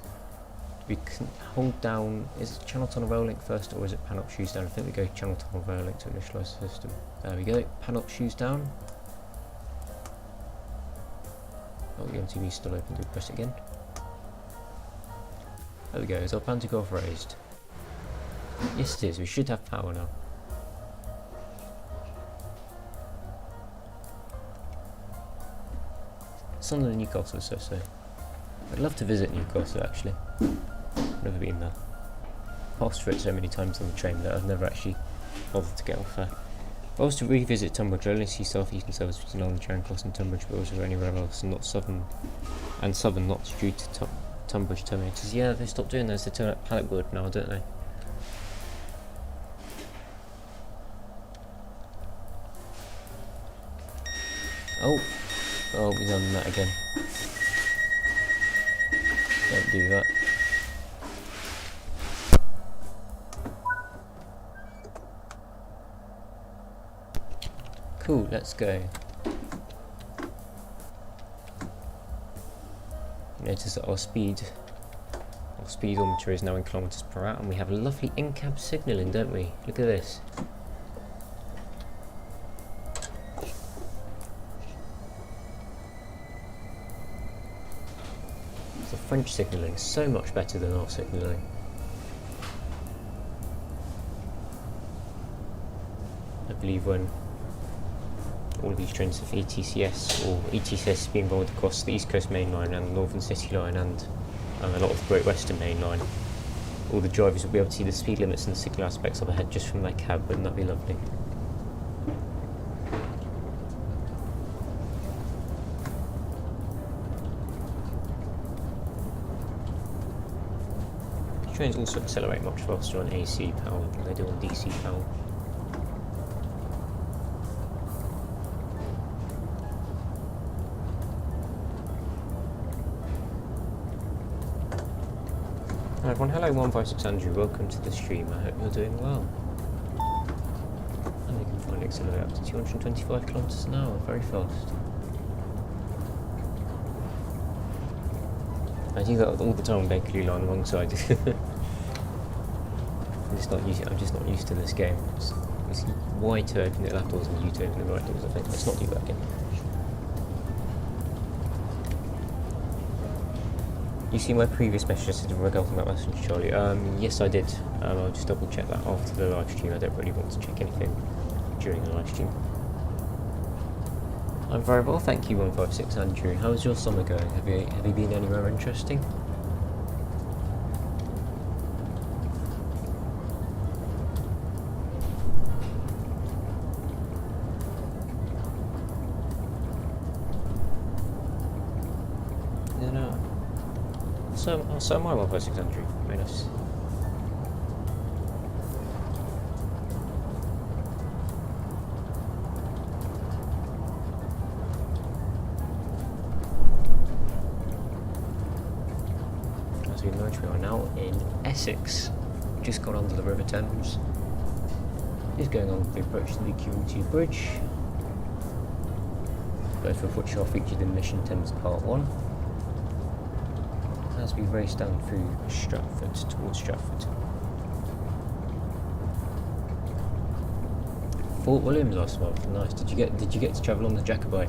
we can hold down, is it Channel Tunnel Rail Link first or is it Pan Up Shoes Down? I think we go Channel Tunnel Rail Link to initialise the system. There we go, Pan Up Shoes Down. Oh, the MTV is still open, do we press it again? There we go, is our pantograph raised? Yes it is, we should have power now. Sunderland and Newcastle is so. I'd love to visit Newcastle actually. Never been there. Passed through it so many times on the train that I've never actually bothered to get off there. If I was to revisit Tunbridge, I'd only see Southeastern service between London, Charing Cross and Tunbridge, but also anywhere else, and not Southern, not Strood to Tunbridge terminators. Yeah, they stopped doing those, they turn up Palletwood now, don't they? Oh, we've done that again. Don't do that. Cool, let's go. Notice that our speedometer is now in kilometers per hour, and we have a lovely in-cab signalling, don't we? Look at this. The French signalling is so much better than our signalling. I believe when all of these trains of ETCS or ETCS being rolled across the East Coast Main Line and the Northern City Line and a lot of the Great Western Main Line, all the drivers will be able to see the speed limits and the signal aspects up ahead just from their cab. Wouldn't that be lovely? Trains also accelerate much faster on AC power than they do on DC power. Hi everyone, hello 156 Andrew, welcome to the stream, I hope you're doing well. And we can finally accelerate up to 225 kilometers an hour, very fast. I do that all the time on Bakerloo line alongside. I'm just not used to this game. It's Y to open the left doors and U to open the right doors, I think. Let's not do that again. You see my previous messages in regard to that message, Charlie? Yes, I did. I'll just double check that after the live stream. I don't really want to check anything during the live stream. I'm very well, thank you, 156 Andrew. How's your summer going? Have you been anywhere interesting? So am I 156 Andrew. Very nice. As we emerge, we are now in Essex. Just gone under the River Thames. Just going on the approach to the QE2 Bridge. Both of which are featured in Mission Thames Part 1. As we race down through Stratford towards Stratford. Fort William last month, nice. Did you get to travel on the Jacobite?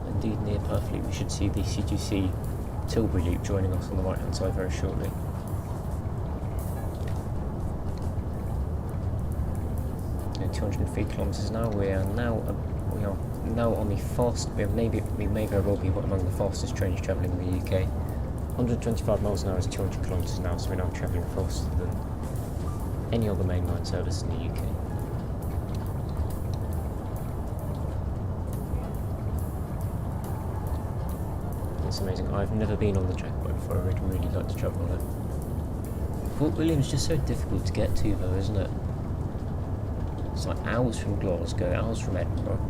Indeed, near Purfleet, we should see the C2C Tilbury Loop joining us on the right hand side very shortly. 203 kilometers an hour. We are now on the fast. We may very well be among the fastest trains travelling in the UK. 125 miles an hour is 200 kilometers an hour, so we're now travelling faster than any other mainline service in the UK. It's amazing. I've never been on the Jacobite before. I would really like to travel on it. Fort William's just so difficult to get to, though, isn't it? It's like hours from Glasgow, hours from Edinburgh.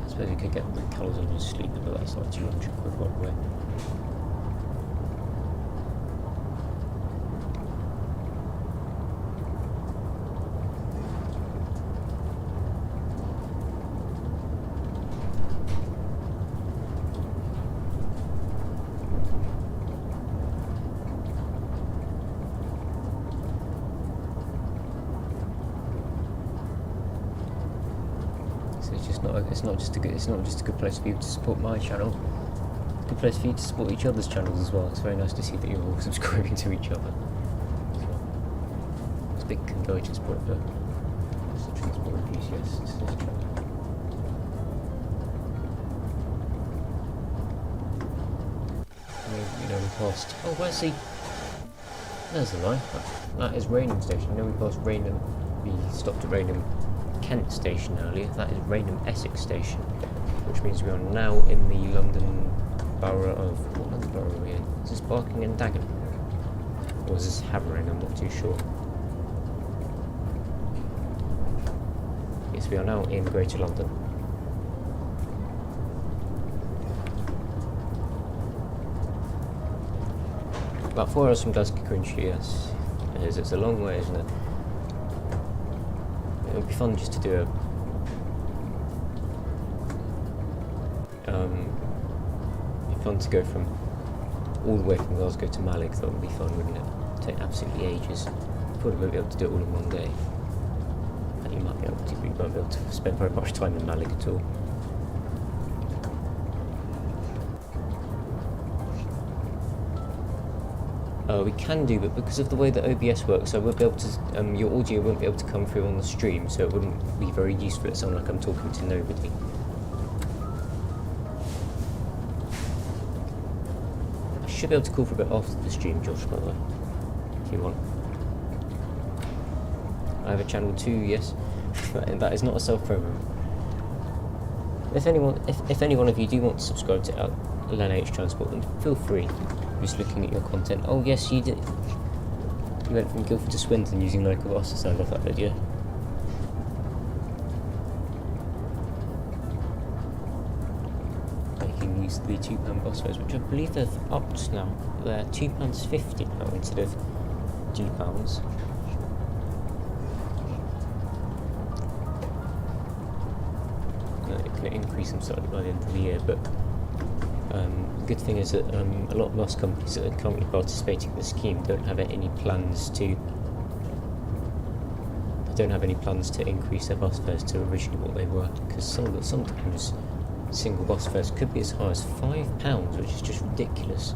I suppose you could get the colours on your sleeper, but that's like 200 quid one way. It's not just a good place for you to support my channel. It's a good place for you to support each other's channels as well. It's very nice to see that you're all subscribing to each other. It's a big convergence point for transport enthusiasts to this channel. We passed. Oh, where's the? There's the line. That is Rainham Station. We passed Rainham. We stopped at Rainham Kent Station earlier. That is Rainham Essex Station, which means we are now in the London borough of. What London borough are we in? Is this Barking and Dagenham? Or is this Havering? I'm not too sure. Yes, we are now in Greater London. About 4 hours from Glasgow, yes. It's a long way, isn't it? It would be fun just to do a... it'd be fun to go from all the way from Glasgow to Malik. That would be fun, wouldn't it? It'd take absolutely ages. Probably won't be able to do it all in one day. And you might be able to, but you won't be able to spend very much time in Malik at all. We can do, but because of the way that OBS works, I won't be able to. Your audio won't be able to come through on the stream, so it wouldn't be very useful. It sounds like I'm talking to nobody. I should be able to call for a bit after the stream, Josh, by the way, if you want. I have a channel too, yes. That is not a self-promo. If any one of you do want to subscribe to Len H Transport, then feel free. Just looking at your content. Oh yes, you did. You went from Guildford to Swindon using local buses. I love that video. Making use of the £2 bus fares, which I believe they've upped now. They're £2.50 now instead of £2. It can increase them slightly by the end of the year, but. The good thing is that a lot of bus companies that are currently participating in the scheme don't have any plans to increase their bus fares to originally what they were, because sometimes single bus fares could be as high as £5, which is just ridiculous.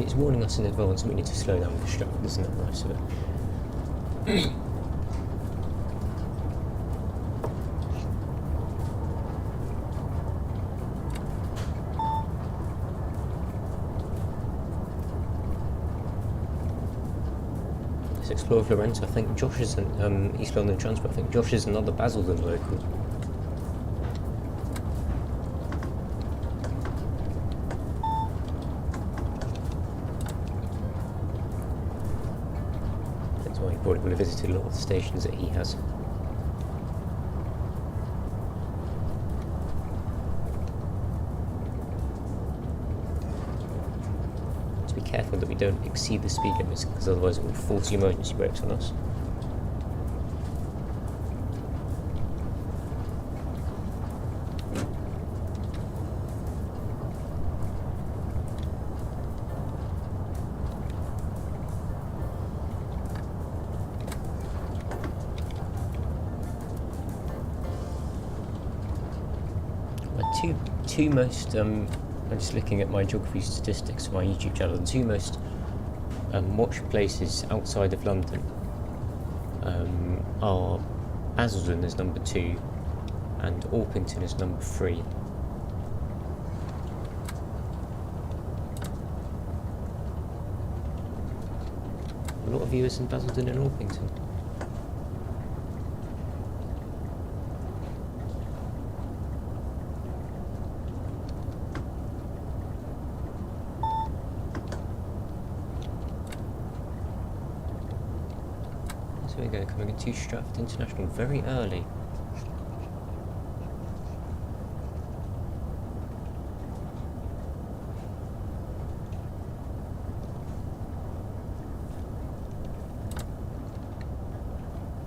It's warning us in advance that we need to slow down for Stratford, isn't it? Nice of it. Let's explore Florence. I think Josh is an East London Transport. I think Josh is another Basildon local. Probably would have visited a lot of the stations that he has. To be careful that we don't exceed the speed limits, because otherwise it will force the emergency brakes on us. Two most, I'm just looking at my geography statistics for my YouTube channel, the two most watched places outside of London are Basildon is number 2 and Orpington is number 3. A lot of viewers in Basildon and Orpington. So we're coming into Stratford International very early.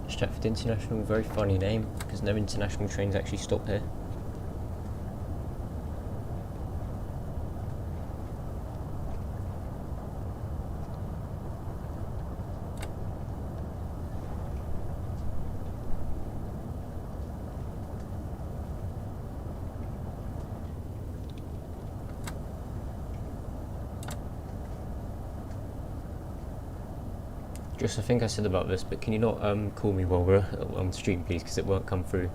Stratford International, very funny name, because no international trains actually stop here. Just I think I said about this, but can you not call me while we're on stream, please? Because it won't come through.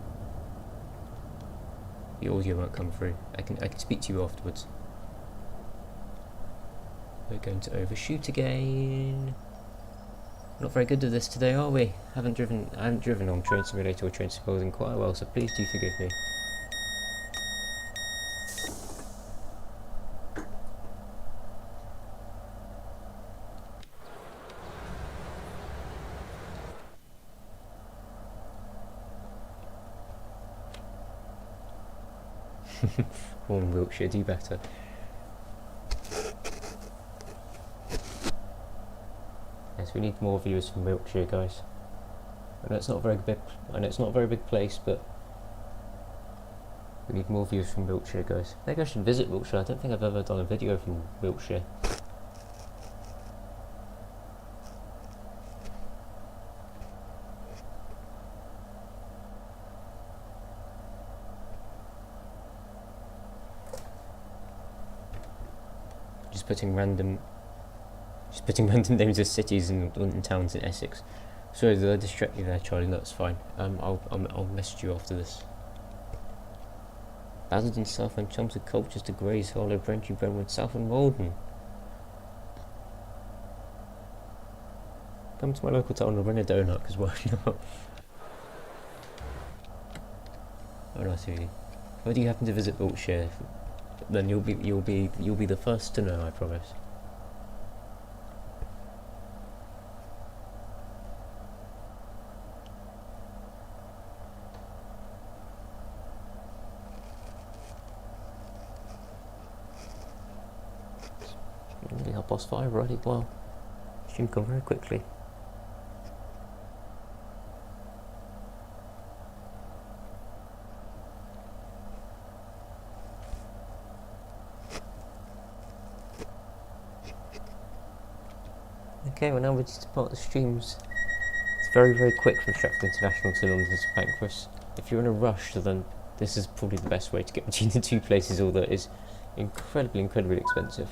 The audio won't come through. I can speak to you afterwards. We're going to overshoot again. Not very good at this today, are we? I haven't driven on Train Simulator or Train Simulator in quite a while, so please do forgive me. Come on, Wiltshire, do better. Yes, we need more viewers from Wiltshire, guys. I know it's not a very big. I know it's not a very big place, but we need more viewers from Wiltshire, guys. Maybe I should visit Wiltshire. I don't think I've ever done a video from Wiltshire. Just putting random names of cities and towns in Essex. Sorry, did I distract you there, Charlie? No, that's fine. I'll message you after this. Basildon, Southend, Chelmsford, Colchester, Grays, Harlow, Braintree, Brentwood, Southend, Walden. Come to my local town and run a donut, because why not? Oh no, seriously. If you happen to visit Wiltshire, then you'll be the first to know, I promise. Nearly 5:30 already. Wow, stream gone very quickly. Okay, we're now ready to start the streams. It's very, very quick from Stratford International to London to St Pancras. If you're in a rush, then this is probably the best way to get between the two places, although it is incredibly, incredibly expensive.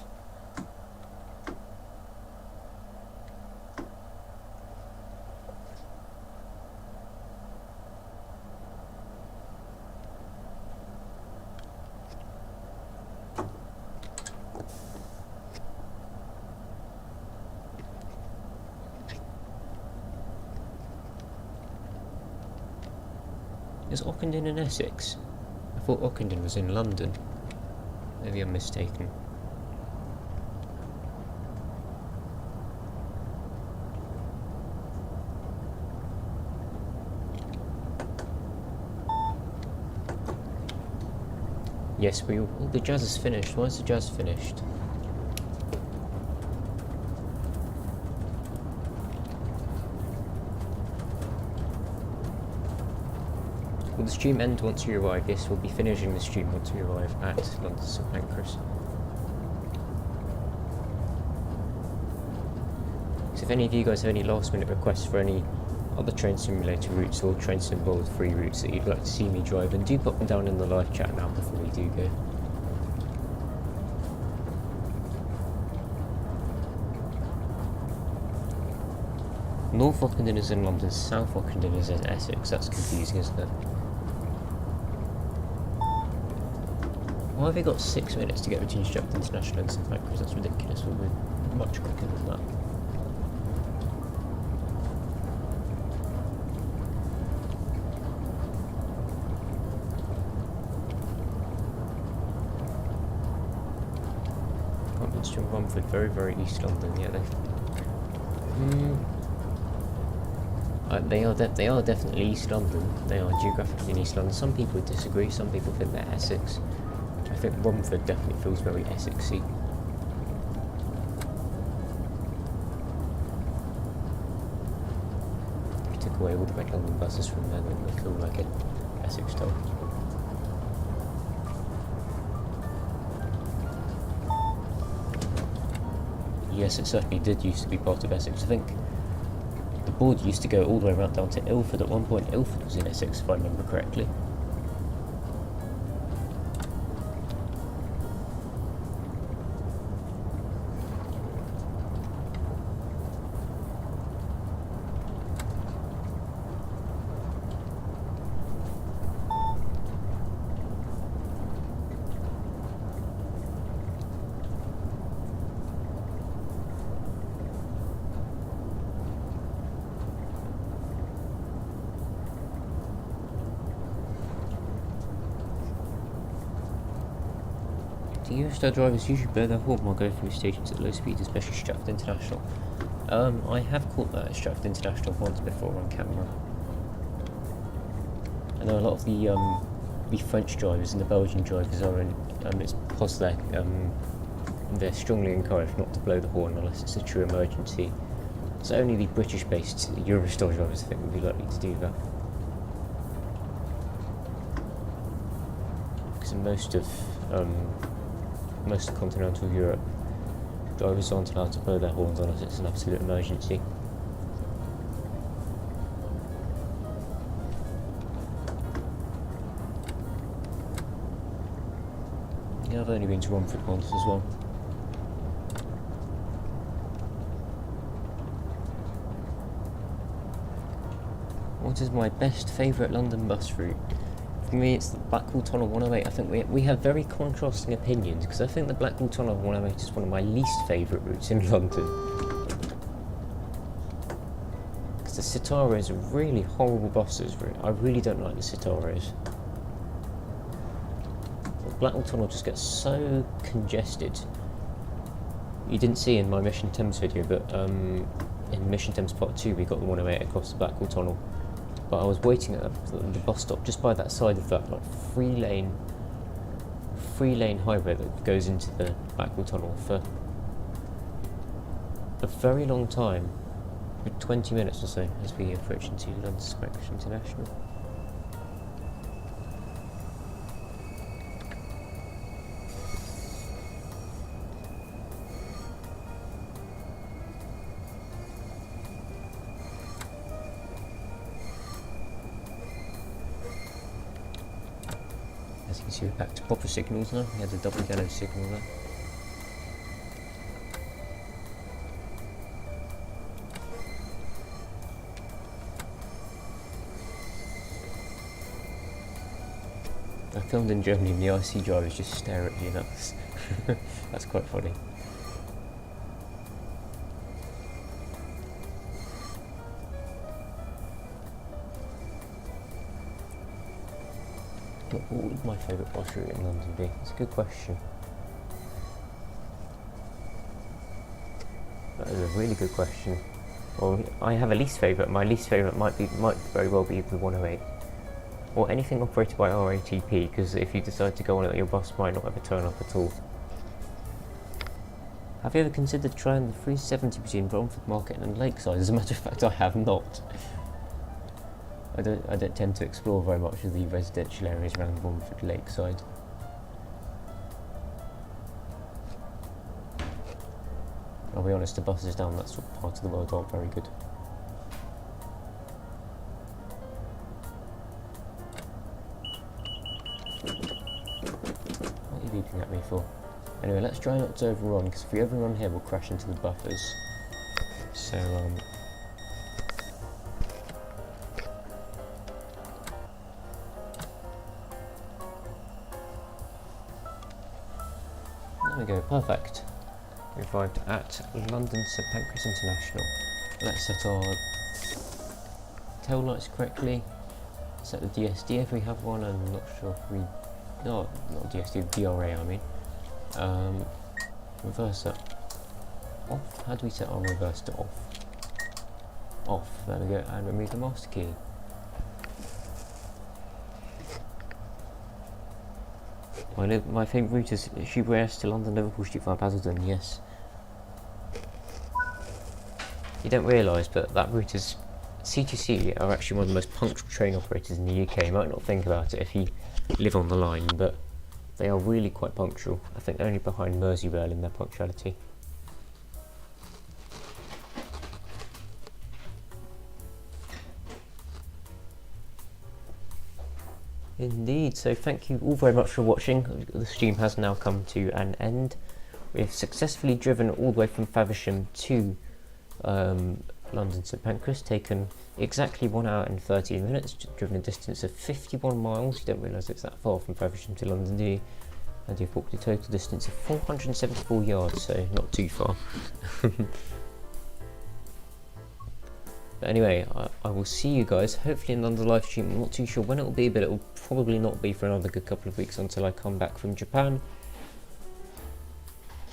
Is Ockenden in Essex? I thought Ockenden was in London. Maybe I'm mistaken. Yes, the jazz is finished. Why is the jazz finished? Will the stream end once you arrive? Yes, we'll be finishing the stream once we arrive at London St Pancras. So if any of you guys have any last minute requests for any other Train Simulator routes or Train Sim World 3 routes that you'd like to see me drive, then do pop them down in the live chat now before we do go. North Ockenden is in London, South Ockenden is in Essex. That's confusing, isn't it? Why have we got 6 minutes to get between Stratford International and St Pancras? That's ridiculous. We'll be much quicker than that. Upminster and Romford, very, very East London. Yeah, they are definitely East London. They are geographically in East London. Some people disagree. Some people think they're Essex. I think Romford definitely feels very Essexy. If you took away all the Red London buses from there, then it would feel like an Essex town. Yes, it certainly did used to be part of Essex. I think the border used to go all the way around down to Ilford. At one point, Ilford was in Essex, if I remember correctly. Eurostar drivers usually blow their horn while going through stations at low speed, especially Stratford International. I have caught that at Stratford International once before on camera. I know a lot of the French drivers and the Belgian drivers are in, it's because they're strongly encouraged not to blow the horn unless it's a true emergency. So only the British-based Eurostar drivers I think would be likely to do that. Because in most of continental Europe, drivers aren't allowed to blow their horns unless it's an absolute emergency. Yeah, I've only been to Romford once as well. What is my best favourite London bus route? For me, it's the Blackwall Tunnel 108. I think we have very contrasting opinions, because I think the Blackwall Tunnel 108 is one of my least favourite routes in London. Because the Citaros are really horrible buses. I really don't like the Citaros. The Blackwall Tunnel just gets so congested. You didn't see in my Mission Thames video, but in Mission Thames Part 2 we got the 108 across the Blackwall Tunnel. But I was waiting at the bus stop just by that side of that like three lane highway that goes into the Blackwall Tunnel for a very long time, for 20 minutes or so, as we approach into London St Pancras International. As you can see, we're back to proper signals now. We had the double yellow signal there. I filmed in Germany and the IC drivers just stare at you. That's quite funny. What would my favourite bus route in London be? It's a good question. That is a really good question. Well, I have a least favourite. My least favourite might very well be the 108. Or anything operated by RATP, because if you decide to go on it, your bus might not ever turn up at all. Have you ever considered trying the 370 between Romford Market and Lakeside? As a matter of fact, I have not. I don't tend to explore very much of the residential areas around Romford Lakeside. I'll be honest, the buses down that sort of part of the world aren't very good. What are you beeping at me for? Anyway, let's try not to overrun, because if we overrun here we'll crash into the buffers. So there we go, perfect. We arrived at London St Pancras International. Let's set our tail lights correctly. Set the DSD if we have one. I'm not sure if we... No, not DSD, DRA I mean. Reverser off. How do we set our reverser to off? Off, there we go, and remove the master key. My favourite route is Shrewsbury to London, Liverpool Street via Basildon, yes. You don't realise, but that route is... C2C are actually one of the most punctual train operators in the UK. You might not think about it if you live on the line, but they are really quite punctual. I think only behind Merseyrail in their punctuality. Indeed, so thank you all very much for watching. The stream has now come to an end. We've successfully driven all the way from Faversham to London St Pancras, taken exactly 1 hour and 13 minutes, driven a distance of 51 miles. You don't realise it's that far from Faversham to London, do you? And you've walked a total distance of 474 yards, so not too far. But anyway, I will see you guys hopefully in another live stream. I'm not too sure when it will be, but it will probably not be for another good couple of weeks until I come back from Japan.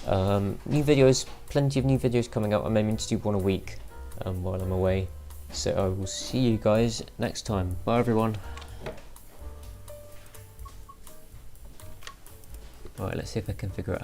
New videos, plenty of new videos coming out. I'm aiming to do one a week while I'm away. So I will see you guys next time. Bye everyone. Alright, let's see if I can figure out